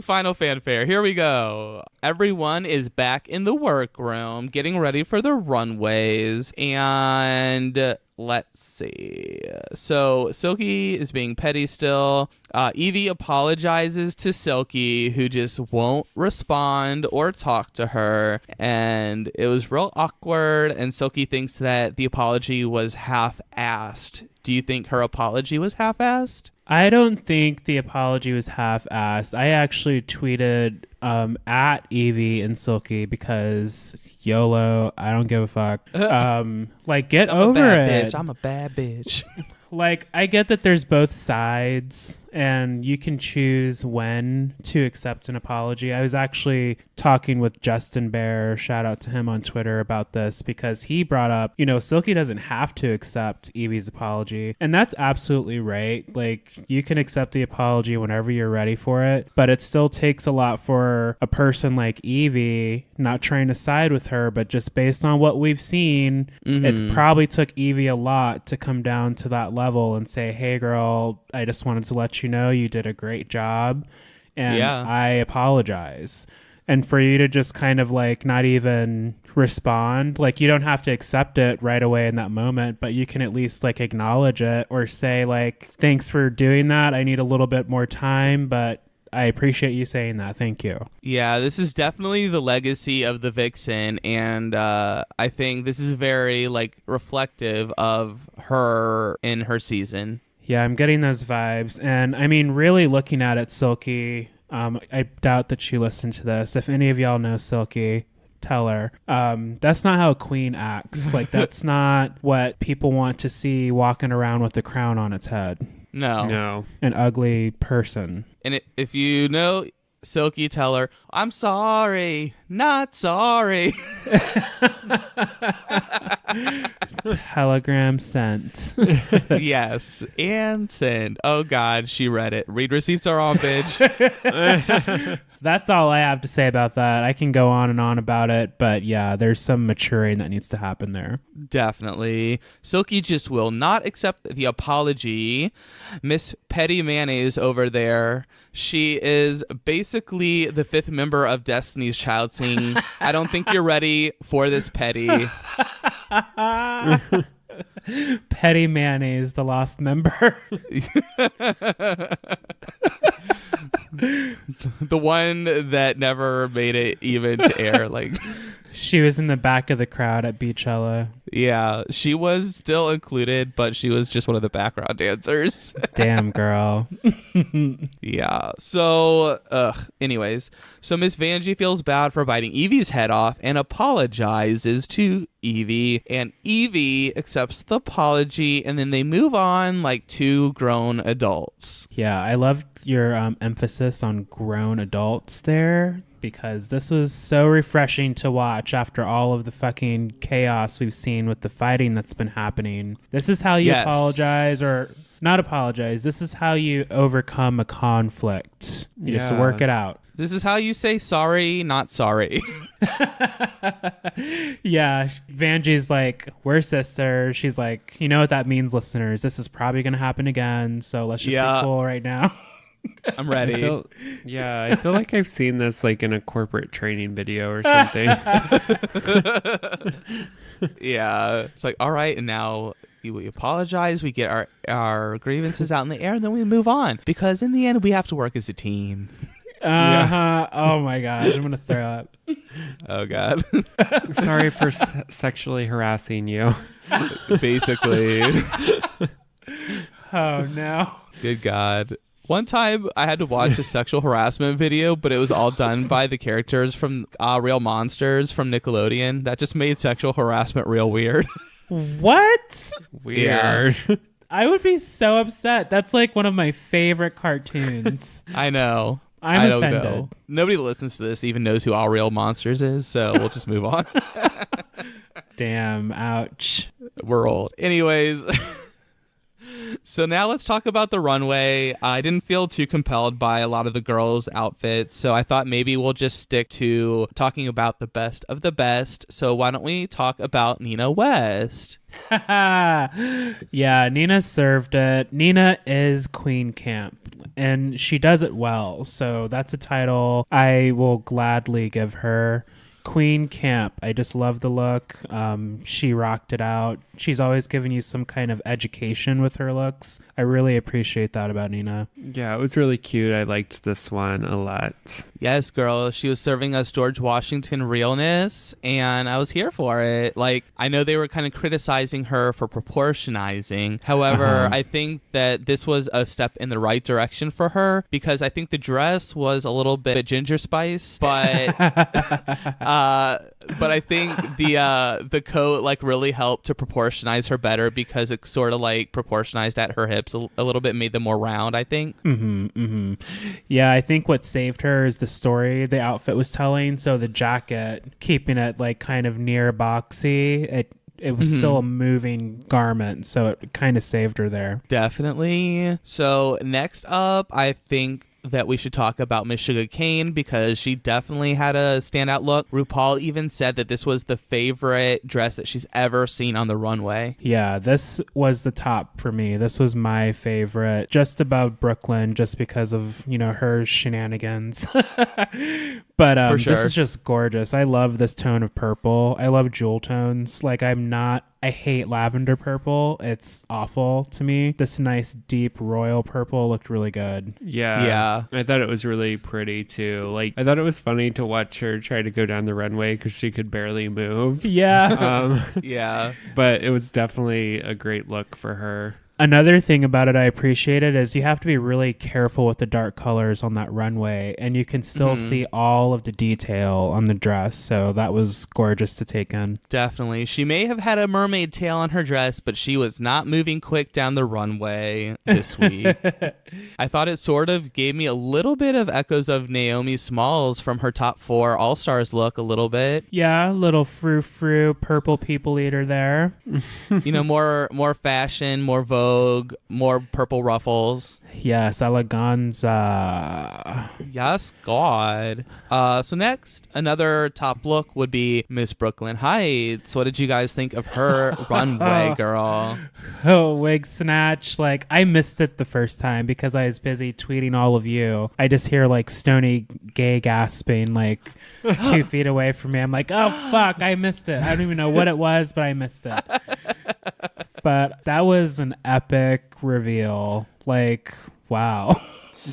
final fanfare. Here we go. Everyone is back in the workroom getting ready for the runways, and let's see. So Silky is being petty still. Evie apologizes to Silky, who just won't respond or talk to her, and it was real awkward, and Silky thinks that the apology was half-assed. Do you think her apology was half-assed? I don't think the apology was half-assed. I actually tweeted at Evie and Silky because YOLO, I don't give a fuck. Like, get over it. Bitch. I'm a bad bitch. Like, I get that there's both sides and you can choose when to accept an apology. I was actually talking with Justin Bear, shout out to him on Twitter, about this because he brought up, Silky doesn't have to accept Evie's apology. And that's absolutely right. Like, you can accept the apology whenever you're ready for it, but it still takes a lot for a person like Evie, not trying to side with her, but just based on what we've seen, it probably took Evie a lot to come down to that level and say, hey girl, I just wanted to let you know you did a great job and I apologize. And for you to just kind of like not even respond, like you don't have to accept it right away in that moment, but you can at least like acknowledge it or say like, thanks for doing that, I need a little bit more time, but I appreciate you saying that. Thank you. Yeah, this is definitely the legacy of the Vixen, and I think this is very like reflective of her in her season. Yeah, I'm getting those vibes, and I mean, really looking at it, Silky, I doubt that she listened to this. If any of y'all know Silky, tell her. That's not how a queen acts. Like, that's not what people want to see walking around with the crown on its head. No. No. An ugly person. And if you know Silky, tell her, I'm sorry, not sorry. Telegram sent. Yes, and send. Oh God, she read it. Read receipts are on, bitch. That's all I have to say about that. I can go on and on about it, but yeah, there's some maturing that needs to happen there. Definitely. Silky just will not accept the apology. Miss Petty Mayonnaise over there, she is basically the fifth member of Destiny's Child singing, I don't think you're ready for this, Petty. Petty Mayonnaise, the lost member. The one that never made it even to air. Like, She was in the back of the crowd at Beachella. yeah, she was still included, but she was just one of the background dancers. Damn, girl. Yeah. So, anyways, so Miss Vanjie feels bad for biting Evie's head off and apologizes to Evie, and Evie accepts the apology, and then they move on like two grown adults. Yeah, I loved your emphasis on grown adults there, because this was so refreshing to watch after all of the fucking chaos we've seen with the fighting that's been happening. This is how you Yes. apologize, or not apologize. This is how you overcome a conflict. You just Yeah. work it out. This is how you say sorry, not sorry. Yeah, Vanjie's like, we're sisters. She's like, you know what that means, listeners. This is probably going to happen again, so let's just Yeah. be cool right now. I'm I ready. feel like I've seen this like in a corporate training video or something. Yeah. It's like, all right, and now we apologize. We get our grievances out in the air, and then we move on. Because in the end, we have to work as a team. Uh-huh. Oh my gosh, I'm going to throw up. Oh, God. Sorry for sexually harassing you. Basically. Oh no. Good God. One time I had to watch a sexual harassment video, but it was all done by the characters from Real Monsters from Nickelodeon. That just made sexual harassment real weird. What? Weird. I would be so upset. That's like one of my favorite cartoons. I know. I'm I don't offended. know. Nobody that listens to this even knows who All Real Monsters is, so we'll just move on. Damn, ouch. We're old. Anyways. So now let's talk about the runway. I didn't feel too compelled by a lot of the girls' outfits, so I thought maybe we'll just stick to talking about the best of the best. So why don't we talk about Nina West? Yeah, Nina served it. Nina is Queen Camp, and she does it well. So that's a title I will gladly give her. Queen Camp. I just love the look. She rocked it out. She's always giving you some kind of education with her looks. I really appreciate that about Nina. Yeah, it was really cute. I liked this one a lot. Yes, girl. She was serving us George Washington realness, and I was here for it. Like, I know they were kind of criticizing her for proportionizing. However, I think that this was a step in the right direction for her, because I think the dress was a little bit ginger spice, but but I think the coat like really helped to proportionize her better, because it sort of like proportionized at her hips a little bit, made them more round, I think. Yeah, I think what saved her is the story the outfit was telling. So the jacket, keeping it like kind of near boxy, it was still a moving garment, so it kind of saved her there. Definitely. So next up, I think that we should talk about Miss Sugar Cane, because she definitely had a standout look. RuPaul even said that this was the favorite dress that she's ever seen on the runway. Yeah, this was the top for me. This was my favorite, just above Brooklyn, just because of, you know, her shenanigans. But For sure. This is just gorgeous. I love this tone of purple. I love jewel tones. Like, I hate lavender purple. It's awful to me. This nice deep royal purple looked really good. Yeah. I thought it was really pretty too. Like, I thought it was funny to watch her try to go down the runway because she could barely move. Yeah. Yeah. But it was definitely a great look for her. Another thing about it I appreciated is you have to be really careful with the dark colors on that runway, and you can still see all of the detail on the dress. So that was gorgeous to take in. Definitely. She may have had a mermaid tail on her dress, but she was not moving quick down the runway this week. I thought it sort of gave me a little bit of echoes of Naomi Smalls from her top 4 All-Stars look a little bit. Yeah, little frou-frou purple people eater there. You know, more fashion, more Vogue, more purple ruffles. Yes, eleganza. Yes, God. So next, another top look would be Miss Brooklyn Heights. What did you guys think of her runway, girl? Oh, wig snatch. Like, I missed it the first time because I was busy tweeting all of you. I just hear like Stony gay gasping like 2 feet away from me. I'm like, oh, fuck, I missed it. I don't even know what it was, but I missed it. But that was an epic reveal. Like, wow.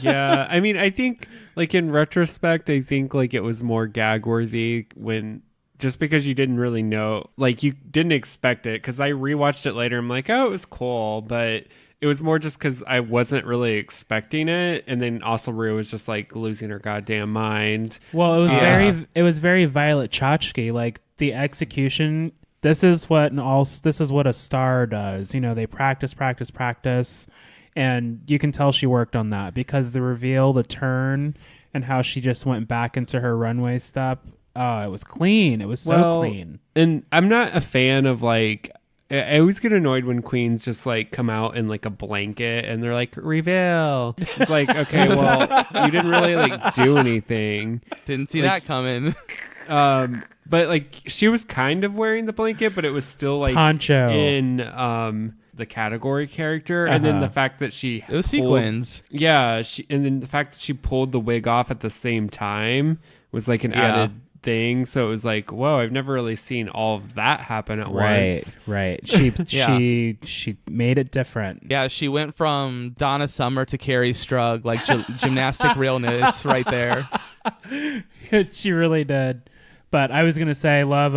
Yeah, I mean, I think like in retrospect, I think like it was more gag worthy when just because you didn't really know, like you didn't expect it. Because I rewatched it later, I'm like, oh, it was cool, but it was more just because I wasn't really expecting it, and then also Rue was just like losing her goddamn mind. Well, it was very Violet Chachki. Like the execution. This is what a star does. You know, they practice, and you can tell she worked on that because the reveal, the turn, and how she just went back into her runway step. Oh, it was clean. It was so clean. And I'm not a fan of like. I always get annoyed when queens just like come out in like a blanket and they're like reveal. It's like, okay, well, you didn't really like do anything. Didn't see that coming. But like she was kind of wearing the blanket, but it was still like poncho in the category character, and then the fact that she it was sequins. Yeah, and then the fact that she pulled the wig off at the same time was like an added thing. So it was like, whoa, I've never really seen all of that happen at once. Right. She made it different. Yeah, she went from Donna Summer to Carrie Strug, like gymnastic realness right there. She really did. But I was going to say I love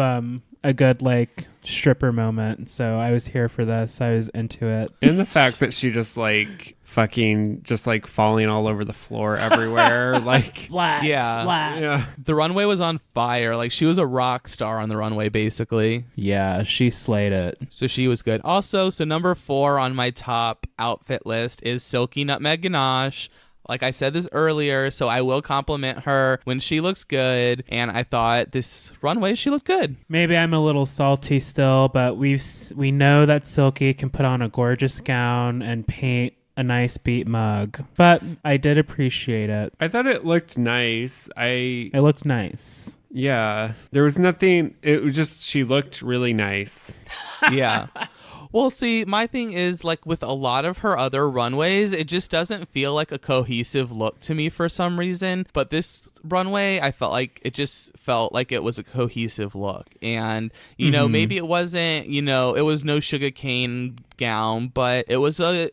a good like stripper moment. So I was here for this. I was into it. And the fact that she just like fucking just like falling all over the floor everywhere. Like splat. Yeah. The runway was on fire. Like she was a rock star on the runway basically. Yeah, she slayed it. So she was good. Also, so number 4 on my top outfit list is Silky Nutmeg Ganache. Like I said this earlier, so I will compliment her when she looks good, and I thought this runway she looked good. Maybe I'm a little salty still, but we know that Silky can put on a gorgeous gown and paint a nice beat mug. But I did appreciate it. I thought it looked nice. It looked nice. Yeah. There was nothing. It was just she looked really nice. Yeah. Well, see, my thing is, like, with a lot of her other runways, it just doesn't feel like a cohesive look to me for some reason. But this runway, I felt like it just felt like it was a cohesive look. And, you know, maybe it wasn't, you know, it was no sugarcane gown, but it was a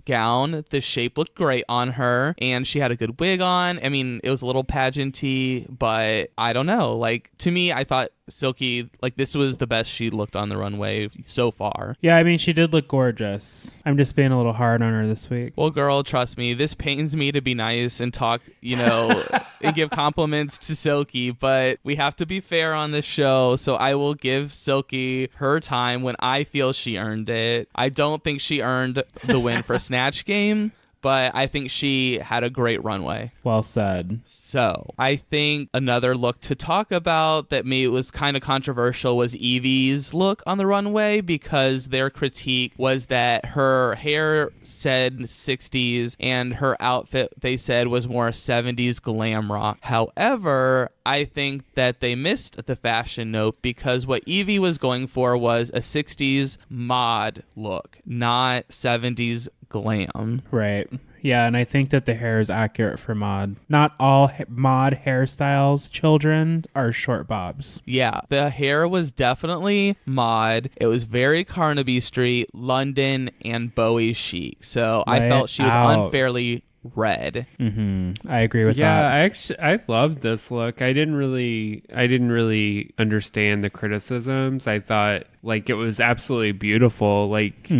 gown. The shape looked great on her, and she had a good wig on. I mean, it was a little pageanty, but I don't know. Like, to me, I thought Silky, like, this was the best she looked on the runway so far. Yeah, I mean, she did look gorgeous. I'm just being a little hard on her this week. Well, girl, trust me, this pains me to be nice and talk, you know, and give compliments to Silky, but we have to be fair on this show, so I will give Silky her time when I feel she earned it. I don't think she earned the win for Snatch Game, but I think she had a great runway. Well said. So I think another look to talk about that maybe was kind of controversial was Evie's look on the runway, because their critique was that her hair said 60s and her outfit, they said, was more 70s glam rock. However, I think that they missed the fashion note, because what Evie was going for was a 60s mod look, not 70s glam. Right. Yeah, and I think that the hair is accurate for mod. Not all mod hairstyles, children, are short bobs. Yeah, the hair was definitely mod. It was very Carnaby Street, London, and Bowie chic. So I felt she was unfairly red. I agree with that. I loved this look. I didn't really understand the criticisms. I thought like it was absolutely beautiful, like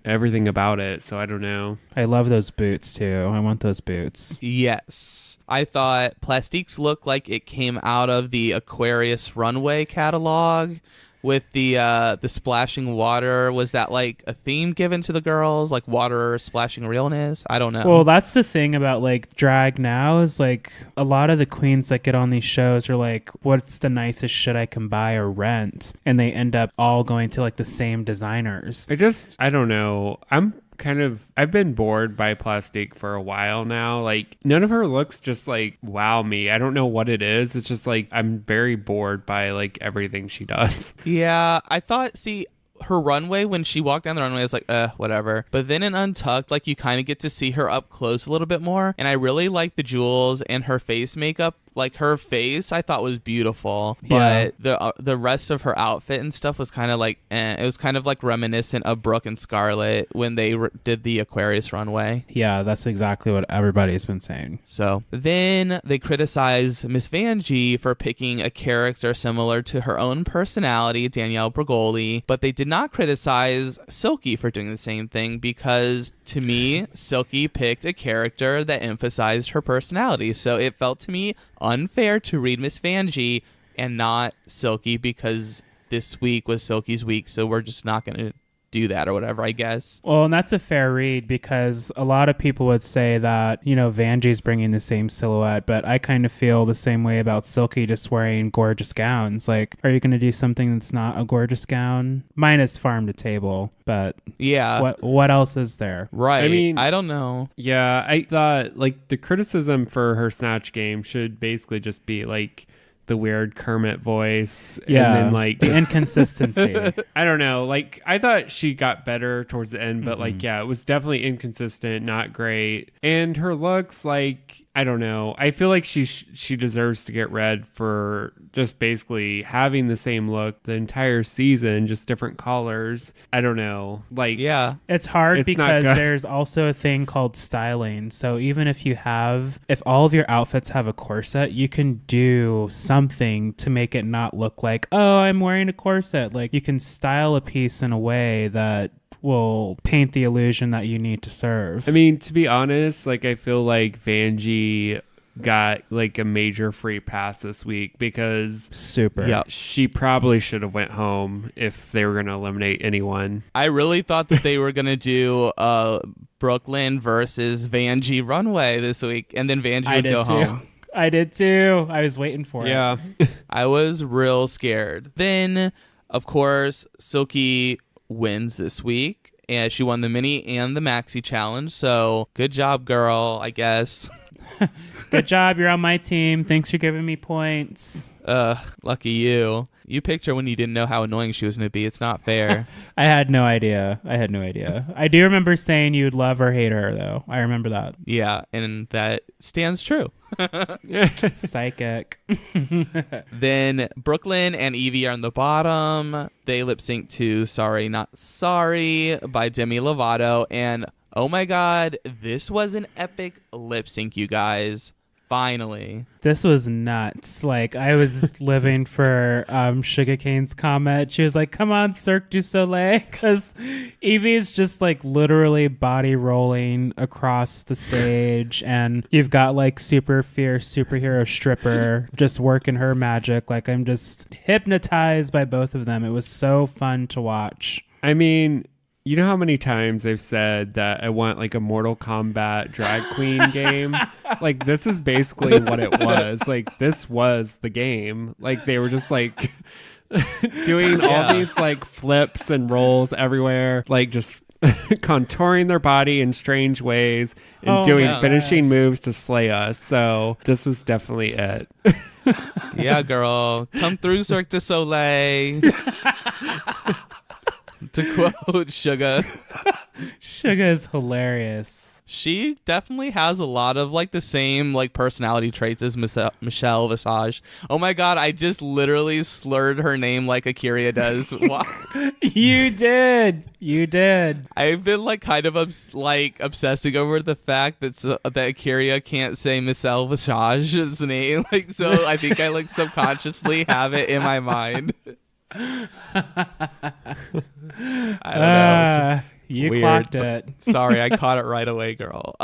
everything about it. So I don't know. I love those boots too. I want those boots. Yes. I thought Plastique's looked like it came out of the Aquarius Runway catalog with the splashing water. Was that like a theme given to the girls, like water splashing realness? I don't know. Well, that's the thing about like drag now is like a lot of the queens that get on these shows are like, what's the nicest shit I can buy or rent? And they end up all going to like the same designers. I don't know. I've been bored by Plastique for a while now. Like none of her looks just like wow me. I don't know what it is. It's just like I'm very bored by like everything she does. Yeah, I thought, her runway, when she walked down the runway, I was like, whatever. But then in Untucked, like you kind of get to see her up close a little bit more. And I really like the jewels and her face makeup. Like her face, I thought was beautiful, but the rest of her outfit and stuff was kind of like, It was kind of like reminiscent of Brooke and Scarlett when they did the Aquarius runway. Yeah, that's exactly what everybody's been saying. So then they criticize Miss Vanjie for picking a character similar to her own personality, Danielle Bregoli, but they did not criticize Silky for doing the same thing because, to me, Silky picked a character that emphasized her personality. So it felt to me unfair to read Miss Vanjie and not Silky because this week was Silky's week, so we're just not going to do that or whatever, I guess. Well, and that's a fair read because a lot of people would say that, you know, Vanjie's bringing the same silhouette, but I kind of feel the same way about Silky just wearing gorgeous gowns. Like, are you going to do something that's not a gorgeous gown? Mine is farm to table, but yeah, what else is there? Right. I mean, I don't know. Yeah, I thought like the criticism for her Snatch Game should basically just be like the weird Kermit voice. Yeah, and then like the inconsistency. I don't know. Like I thought she got better towards the end, but like yeah, it was definitely inconsistent, not great. And her looks, like I don't know. I feel like she deserves to get red for just basically having the same look the entire season, just different colors. I don't know. Like yeah, it's hard it's because there's also a thing called styling. So even if all of your outfits have a corset, you can do something to make it not look like, oh, I'm wearing a corset. Like you can style a piece in a way that will paint the illusion that you need to serve. I mean, to be honest, like I feel like Vanjie got like a major free pass this week because she probably should have went home if they were going to eliminate anyone. I really thought that they were going to do Brooklyn versus Vanjie runway this week, and then Vanjie would go home. I did too. I was waiting for it. Yeah. I was real scared. Then, of course, Silky wins this week, and she won the mini and the maxi challenge. So good job, girl, I guess. Good job. You're on my team. Thanks for giving me points. Lucky you. You picked her when you didn't know how annoying she was going to be. It's not fair. I had no idea. I do remember saying you'd love or hate her, though. I remember that. Yeah, and that stands true. Psychic. Then Brooklyn and Evie are on the bottom. They lip sync to Sorry Not Sorry by Demi Lovato. And oh my God, this was an epic lip sync, you guys. Finally. This was nuts. Like, I was living for Sugarcane's comment. She was like, come on, Cirque du Soleil. Because Evie's just like literally body rolling across the stage. And you've got like super fierce superhero stripper just working her magic. Like, I'm just hypnotized by both of them. It was so fun to watch. I mean, you know how many times they've said that I want like a Mortal Kombat drag queen game? Like this is basically what it was. Like this was the game. Like they were just like doing all these like flips and rolls everywhere, like just contouring their body in strange ways and doing finishing moves to slay us. So this was definitely it. Yeah, girl. Come through, Cirque du Soleil. To quote Suga. Suga is hilarious. She definitely has a lot of like the same like personality traits as Michelle Visage. Oh my god, I just literally slurred her name like Akira does. Wow. You did. I've been like kind of obsessing over the fact that Akira can't say Michelle Visage's name. Like, so I think I like subconsciously have it in my mind. I don't know. You Weird, clocked it. Sorry, I caught it right away, girl.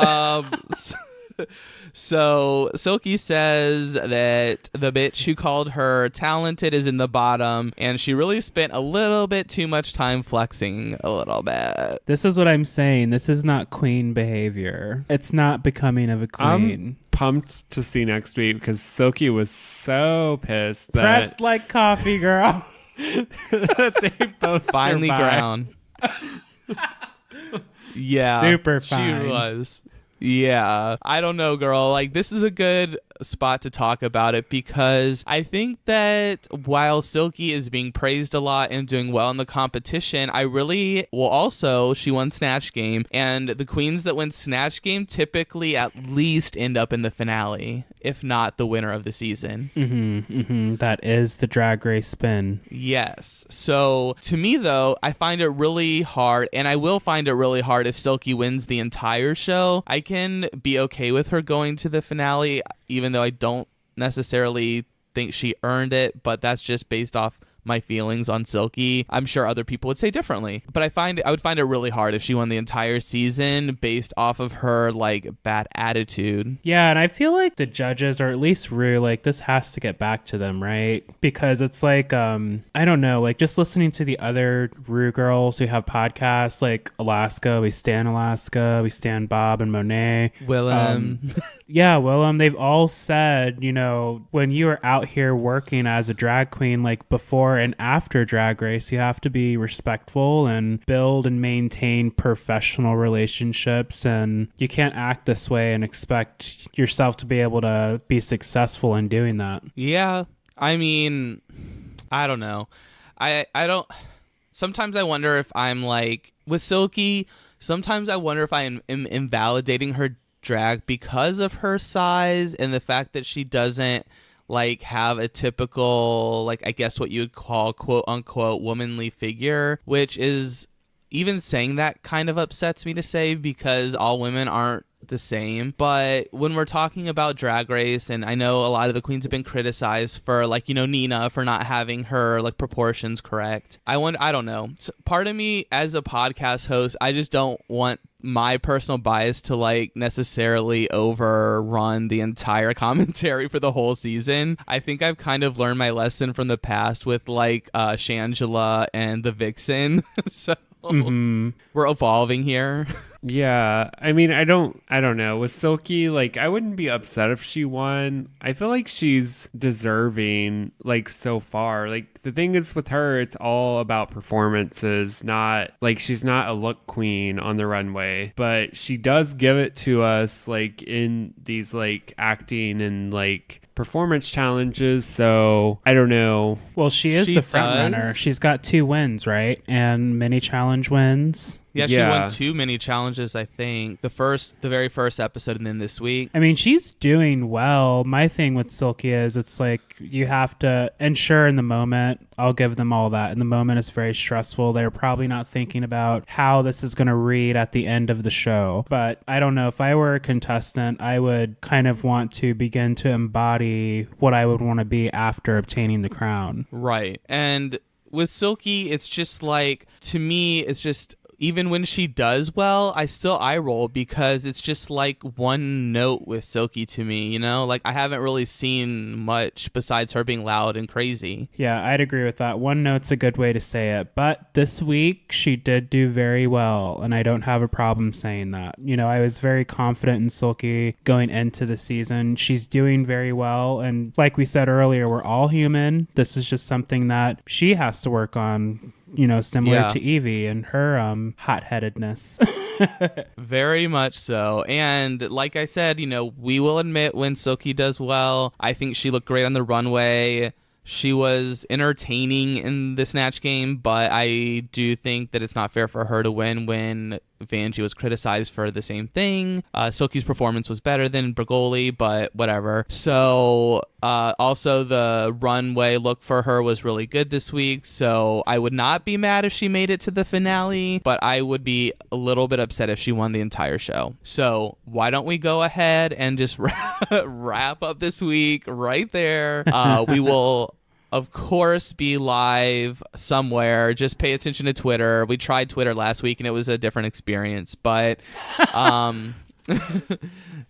So Silky says that the bitch who called her talented is in the bottom, and she really spent a little bit too much time flexing a little bit. This is what I'm saying. This is not queen behavior. It's not becoming of a queen. Pumped to see next week because Silky was so pissed that Pressed like coffee, girl. that they both Finally survived. ground. Yeah, Super fine. She was. Yeah, I don't know, girl. Like, this is a good spot to talk about it because I think that while Silky is being praised a lot and doing well in the competition, she won Snatch Game, and the queens that win Snatch Game typically at least end up in the finale, if not the winner of the season. That is the Drag Race spin. Yes. So to me, though, I find it really hard, and I will find it really hard if Silky wins the entire show. I can be okay with her going to the finale, even though I don't necessarily think she earned it, but that's just based off my feelings on Silky. I'm sure other people would say differently, but I would find it really hard if she won the entire season based off of her like bad attitude. Yeah, and I feel like the judges, or at least Rue, like this has to get back to them, right? Because it's like I don't know, like just listening to the other Rue girls who have podcasts, like Alaska, we stand Bob and Monet, Willem. Yeah, well, they've all said, when you are out here working as a drag queen, like before and after Drag Race, you have to be respectful and build and maintain professional relationships. And you can't act this way and expect yourself to be able to be successful in doing that. Yeah, I mean, I don't know. I don't. Sometimes I wonder if I'm like, with Silky, sometimes I wonder if I am invalidating her drag because of her size and the fact that she doesn't like have a typical, like, I guess what you would call quote unquote womanly figure, which is, even saying that kind of upsets me to say because all women aren't the same. But when we're talking about Drag Race, and I know a lot of the queens have been criticized for, like, Nina for not having her like proportions correct. I don't know. Part of me as a podcast host, I just don't want my personal bias to like necessarily overrun the entire commentary for the whole season. I think I've kind of learned my lesson from the past with like Shangela and the Vixen. So we're evolving here. Yeah, I mean, I don't know. With Silky, like, I wouldn't be upset if she won. I feel like she's deserving, like, so far. Like, the thing is with her, it's all about performances, not, like, she's not a look queen on the runway, but she does give it to us, like, in these, like, acting and, like, performance challenges. So I don't know. Well, she is the front runner. She's got 2 wins, right? And many challenge wins. Yeah, she won 2 mini challenges, I think. The very first episode, and then this week. I mean, she's doing well. My thing with Silky is it's like you have to ensure in the moment. I'll give them all that. In the moment, it's very stressful. They're probably not thinking about how this is going to read at the end of the show. But I don't know. If I were a contestant, I would kind of want to begin to embody what I would want to be after obtaining the crown. Right. And with Silky, it's just like, to me, it's just, even when she does well, I still eye roll because it's just like one note with Silky to me, Like, I haven't really seen much besides her being loud and crazy. Yeah, I'd agree with that. One note's a good way to say it. But this week, she did do very well, and I don't have a problem saying that. I was very confident in Silky going into the season. She's doing very well, and like we said earlier, we're all human. This is just something that she has to work on, similar to Evie and her hot-headedness. Very much so. And like I said, we will admit when Silky does well. I think she looked great on the runway. She was entertaining in the Snatch Game, but I do think that it's not fair for her to win when Vanjie was criticized for the same thing. Silky's performance was better than Bergoli, but whatever. So also the runway look for her was really good this week, so I would not be mad if she made it to the finale, but I would be a little bit upset if she won the entire show. So why don't we go ahead and just wrap up this week right there. We will of course be live somewhere. Just pay attention to Twitter. We tried Twitter last week and it was a different experience, but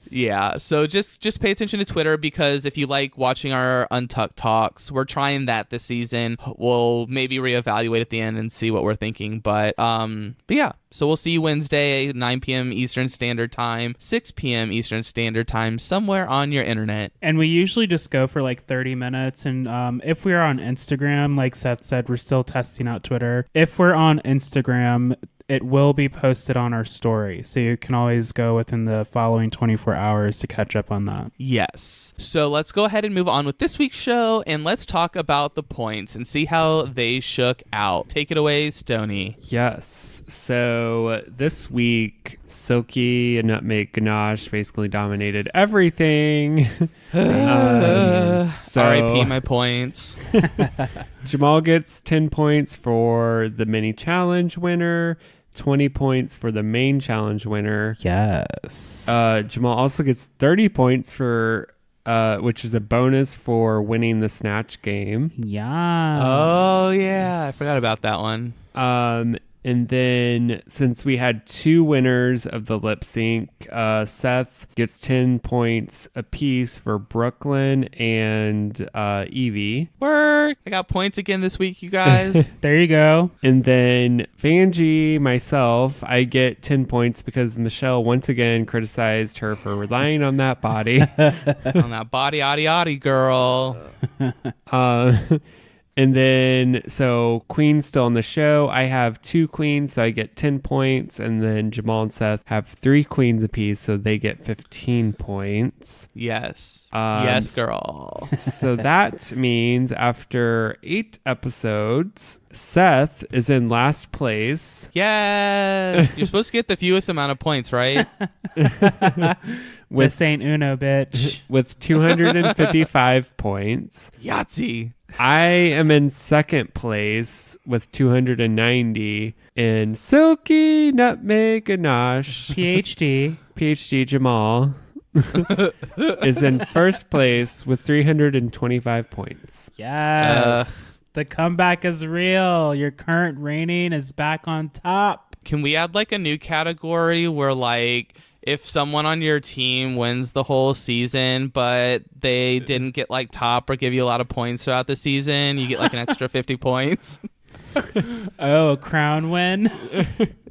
yeah, so just pay attention to Twitter, because if you like watching our Untucked talks, we're trying that this season. We'll maybe reevaluate at the end and see what we're thinking, but yeah, so we'll see you Wednesday, 9 p.m. Eastern Standard Time, 6 p.m. Eastern Standard Time, somewhere on your internet. And we usually just go for like 30 minutes. And if we're on Instagram, like Seth said, we're still testing out Twitter. If we're on Instagram, it will be posted on our story. So you can always go within the following 24 hours to catch up on that. Yes. So let's go ahead and move on with this week's show, and let's talk about the points and see how they shook out. Take it away, Stoney. Yes. So this week, Silky and Nutmeg Ganache basically dominated everything. R.I.P. my points. Jamal gets 10 points for the mini challenge winner, 20 points for the main challenge winner. Yes. Jamal also gets 30 points for which is a bonus for winning the Snatch Game. Yeah. Oh yeah, I forgot about that one. And then since we had two winners of the lip sync, Seth gets 10 points apiece for Brooklyn and Evie. Work! I got points again this week, you guys. There you go. And then Vanjie, myself, I get 10 points because Michelle once again criticized her for relying on that body. On that body, girl. And then, so Queen's still on the show. I have two queens, so I get 10 points. And then Jamal and Seth have 3 queens apiece, so they get 15 points. Yes. Yes, girl. So that means after 8 episodes, Seth is in last place. Yes. You're supposed to get the fewest amount of points, right? This ain't Uno, bitch. With 255 points. Yahtzee. I am in second place with 290, and Silky Nutmeg Ganache PhD Jamal is in first place with 325 points. Yes. The comeback is real. Your current reigning is back on top. Can we add like a new category where like if someone on your team wins the whole season, but they didn't get like top or give you a lot of points throughout the season, you get like an extra 50 points? Oh, a crown win?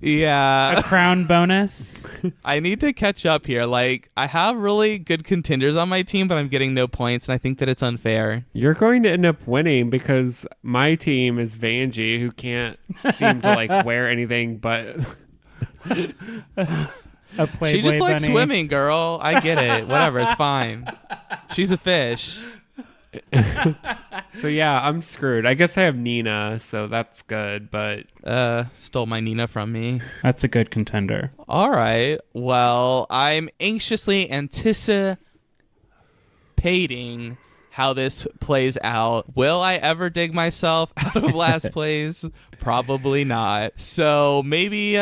Yeah. A crown bonus? I need to catch up here. Like, I have really good contenders on my team, but I'm getting no points, and I think that it's unfair. You're going to end up winning because my team is Vanjie, who can't seem to like wear anything but... A Playboy She just likes bunny. swimming, girl. I get it. Whatever, it's fine. She's a fish. So yeah, I'm screwed. I guess I have Nina, so that's good, but... Stole my Nina from me. That's a good contender. All right. Well, I'm anxiously anticipating how this plays out. Will I ever dig myself out of last place? Probably not. So maybe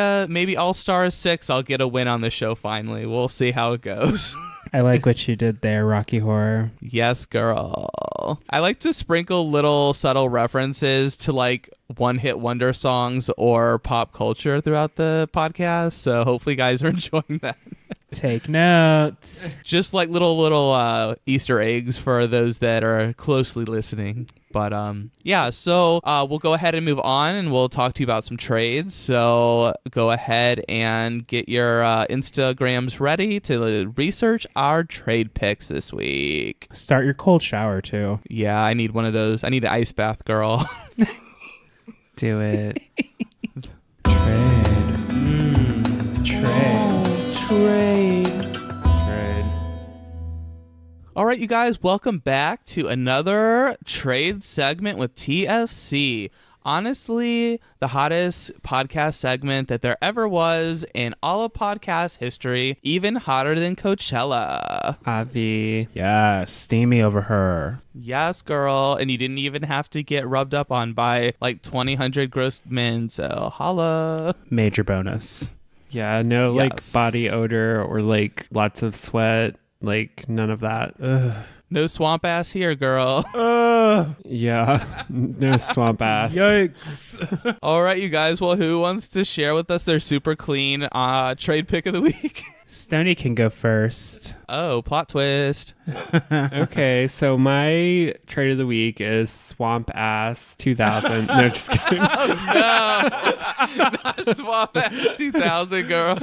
All Stars 6, I'll get a win on the show finally. We'll see how it goes. I like what you did there, Rocky Horror. Yes, girl. I like to sprinkle little subtle references to like one-hit wonder songs or pop culture throughout the podcast. So hopefully you guys are enjoying that. Take notes. Just like little Easter eggs for those that are closely listening. But yeah, so we'll go ahead and move on, and we'll talk to you about some trades. So go ahead and get your Instagrams ready to research our trade picks this week. Start your cold shower, too. Yeah, I need one of those. I need an ice bath, girl. Do it. Trade. Trade. Trade. All right, right, you guys, welcome back to another trade segment with TFC. Honestly, the hottest podcast segment that there ever was in all of podcast history, even hotter than Coachella. Avi. Yeah, steamy over her. Yes, girl. And you didn't even have to get rubbed up on by like 2,000 gross men, so holla. Major bonus. Yeah, no like Yes. body odor or like lots of sweat, like none of that. No swamp ass here, girl. Yeah, no swamp ass. Yikes. All right, you guys. Well, who wants to share with us their super clean trade pick of the week? Stony can go first. Oh, plot twist. Okay, so my trade of the week is Swamp Ass 2000. No, just kidding. No, not swamp ass 2000, girl.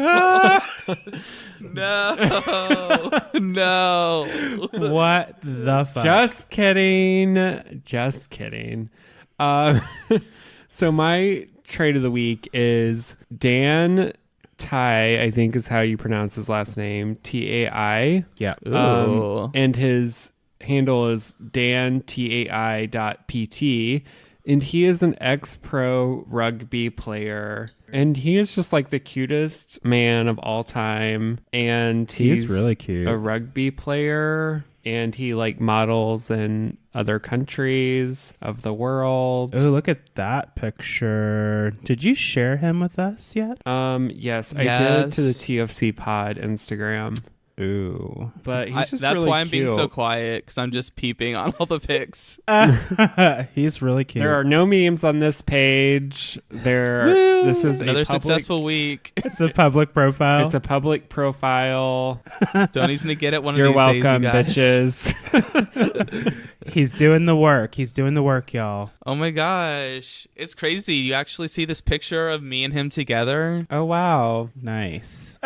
No, no. What the fuck? Just kidding. Just kidding. So my trade of the week is Dan Tai, I think is how you pronounce his last name, Tai. Yeah. Ooh. And his handle is dantai.pt. And he is an ex-pro rugby player. And he is just like the cutest man of all time. And He's really cute. a rugby player. And he like models in other countries of the world. Oh, look at that picture. Did you share him with us yet? Yes, I did to the TFC pod Instagram. Ooh. But he's just That's really why I'm being so cute. quiet, because I'm just peeping on all the pics. He's really cute. There are no memes on this page. This is Another a public, successful week. It's a public profile. It's a public profile. Stoney's gonna get it one You're of these welcome, days, you guys. bitches. He's doing the work. He's doing the work, y'all. Oh my gosh, it's crazy. You actually see this picture of me and him together. Oh wow, Nice.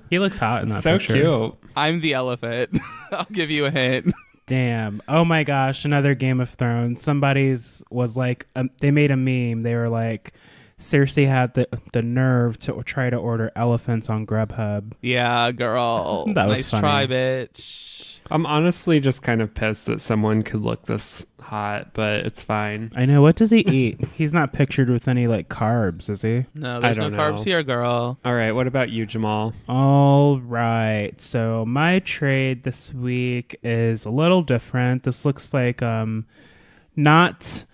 He looks hot in that so picture. cute. I'm the elephant. I'll give you a hint. Damn. Oh my gosh, another Game of Thrones. Somebody's was like, they made a meme. They were like, Cersei had the nerve to try to order elephants on Grubhub. Yeah, girl. That was nice funny. try, bitch. I'm honestly just kind of pissed that someone could look this hot, but it's fine. I know. What does he eat? He's not pictured with any like carbs, is he? No, there's no don't carbs know. here, girl. All right, what about you, Jamal? All right. So my trade this week is a little different. This looks like not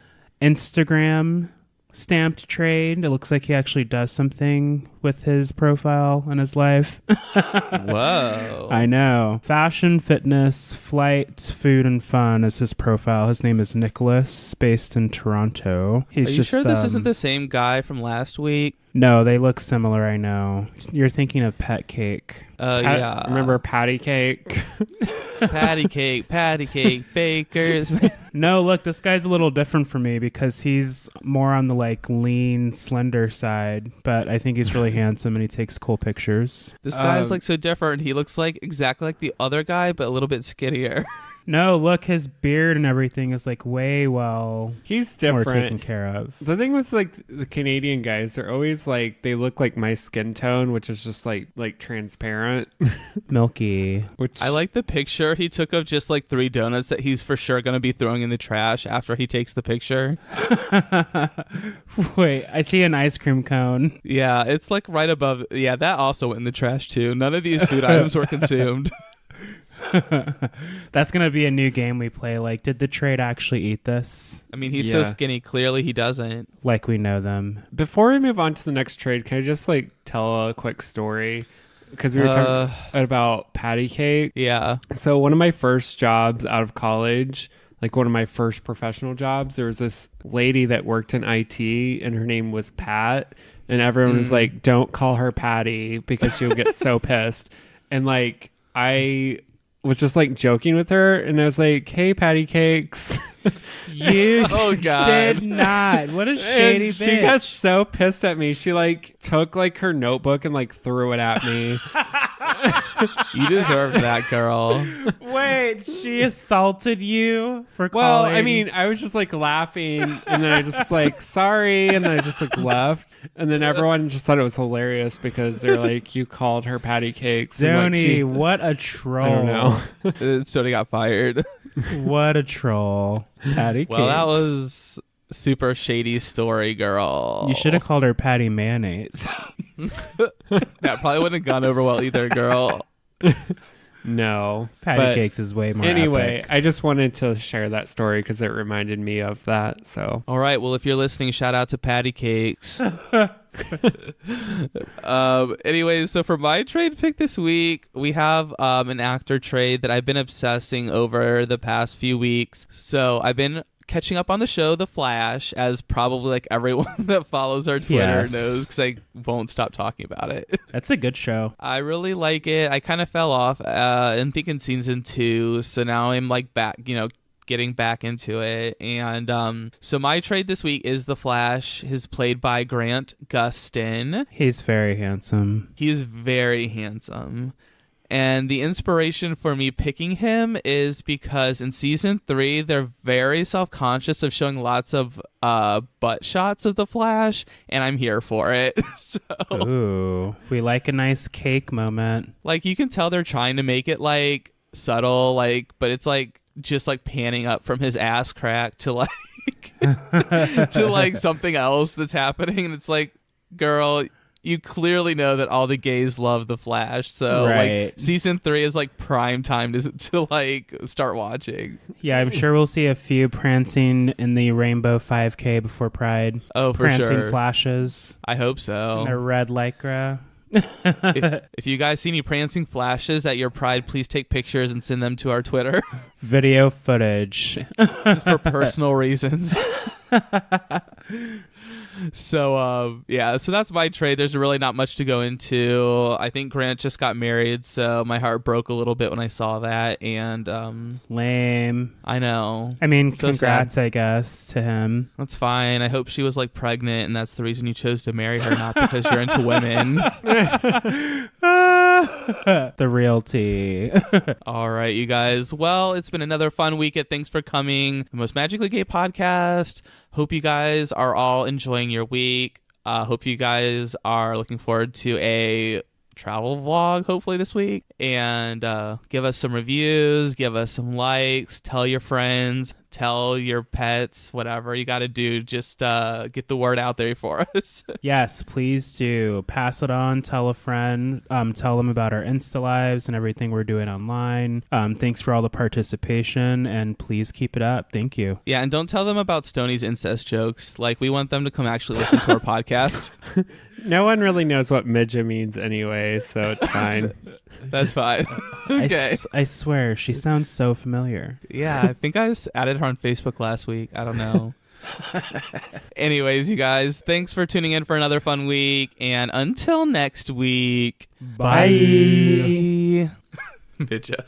Instagram stamped trade. It looks like he actually does something with his profile and his life. Whoa. I know. Fashion, fitness, flight, food, and fun is his profile. His name is Nicholas, based in Toronto. He's Are you just, sure this isn't the same guy from last week? No, they look similar, I know. You're thinking of Pet Cake. Yeah. Remember patty cake? patty cake, bakers. No, look, this guy's a little different for me because he's more on the like lean, slender side, but I think he's really handsome and he takes cool pictures. This guy's like so different. He looks like exactly like the other guy, but a little bit skinnier. No, look, his beard and everything is like way He's more different. taken care of. The thing with like the Canadian guys, they're always like they look like my skin tone, which is just like transparent. Milky. Which I like the picture he took of just like 3 donuts that he's for sure going to be throwing in the trash after he takes the picture. Wait, I see an ice cream cone. Yeah, it's like right above. Yeah, that also went in the trash too. None of these food items were consumed. That's going to be a new game we play. Like, did the trade actually eat this? I mean, he's so Yeah. skinny. Clearly, he doesn't. Like we know them. Before we move on to the next trade, can I just like tell a quick story? Because we were talking about patty cake. Yeah. So one of my first jobs out of college, like one of my first professional jobs, there was this lady that worked in IT and her name was Pat. And everyone was like, don't call her Patty because she'll get so pissed. And like, I was just like joking with her and I was like, hey, patty cakes. You Oh, God. did not. What a shady And bitch. she got so pissed at me. She like took like her notebook and like threw it at me. You deserve that, girl. Wait, she assaulted you for Well, calling? I mean, I was just like laughing, and then I just like sorry, and then I just like left, and then everyone just thought it was hilarious because they're like, you called her patty cakes. And, like, Stoney, what a troll. I don't know. Stoney got fired. What a troll. Patty Well, that cakes. was a super shady story, girl. You should have called her Patty Mayonnaise. That probably wouldn't have gone over well either, girl. No, Patty but cakes is way more anyway, epic. I just wanted to share that story because it reminded me of that. So All right. Well, if you're listening, shout out to Patty Cakes. Anyways, so for my trade pick this week, we have an actor trade that I've been obsessing over the past few weeks. So I've been catching up on the show The Flash, as probably like everyone that follows our Twitter Yes. knows, because I won't stop talking about it. That's a good show. I really like it. I kind of fell off in thinking season 2, so now I'm like back, getting back into it. And so my trade this week is The Flash. He's played by Grant Gustin. He's very handsome. He is very handsome. And the inspiration for me picking him is because in season 3, they're very self-conscious of showing lots of butt shots of the Flash, and I'm here for it. So, Ooh, we like a nice cake moment. like, you can tell they're trying to make it like subtle, like, but it's like just like panning up from his ass crack to like to like something else that's happening, and it's like, girl, you clearly know that all the gays love the Flash, so Right. like season 3 is like prime time to like start watching. Yeah, I'm sure we'll see a few prancing in the Rainbow 5K before Pride. Oh, for Prancing sure. flashes. I hope In so. their red lycra. If you guys see any prancing flashes at your Pride, please take pictures and send them to our Twitter. Video footage. This is for personal reasons. So yeah, so that's my trade. There's really not much to go into. I think Grant just got married, so my heart broke a little bit when I saw that, and Lame. I know. I mean, So congrats, I guess, to him. That's fine. I hope she was like pregnant and that's the reason you chose to marry her, not because you're into women. The real tea. All right, you guys. Well, it's been another fun week at Thanks for Coming, the most magically gay podcast. Hope you guys are all enjoying your week. Hope you guys are looking forward to a travel vlog hopefully this week, and give us some reviews, give us some likes, tell your friends, tell your pets, whatever you got to do, just get the word out there for us. Yes, please do. Pass it on. Tell a friend. Tell them about our Insta lives and everything we're doing online. Thanks for all the participation, and please keep it up. Thank you. Yeah, and don't tell them about Stoney's incest jokes. Like, we want them to come actually listen to our podcast. no one really knows what midget means anyway, so it's fine. That's fine. Okay. I swear, she sounds so familiar. Yeah, I think I just added her on Facebook last week. I don't know. Anyways, you guys, thanks for tuning in for another fun week. And until next week, bye. Bitcha.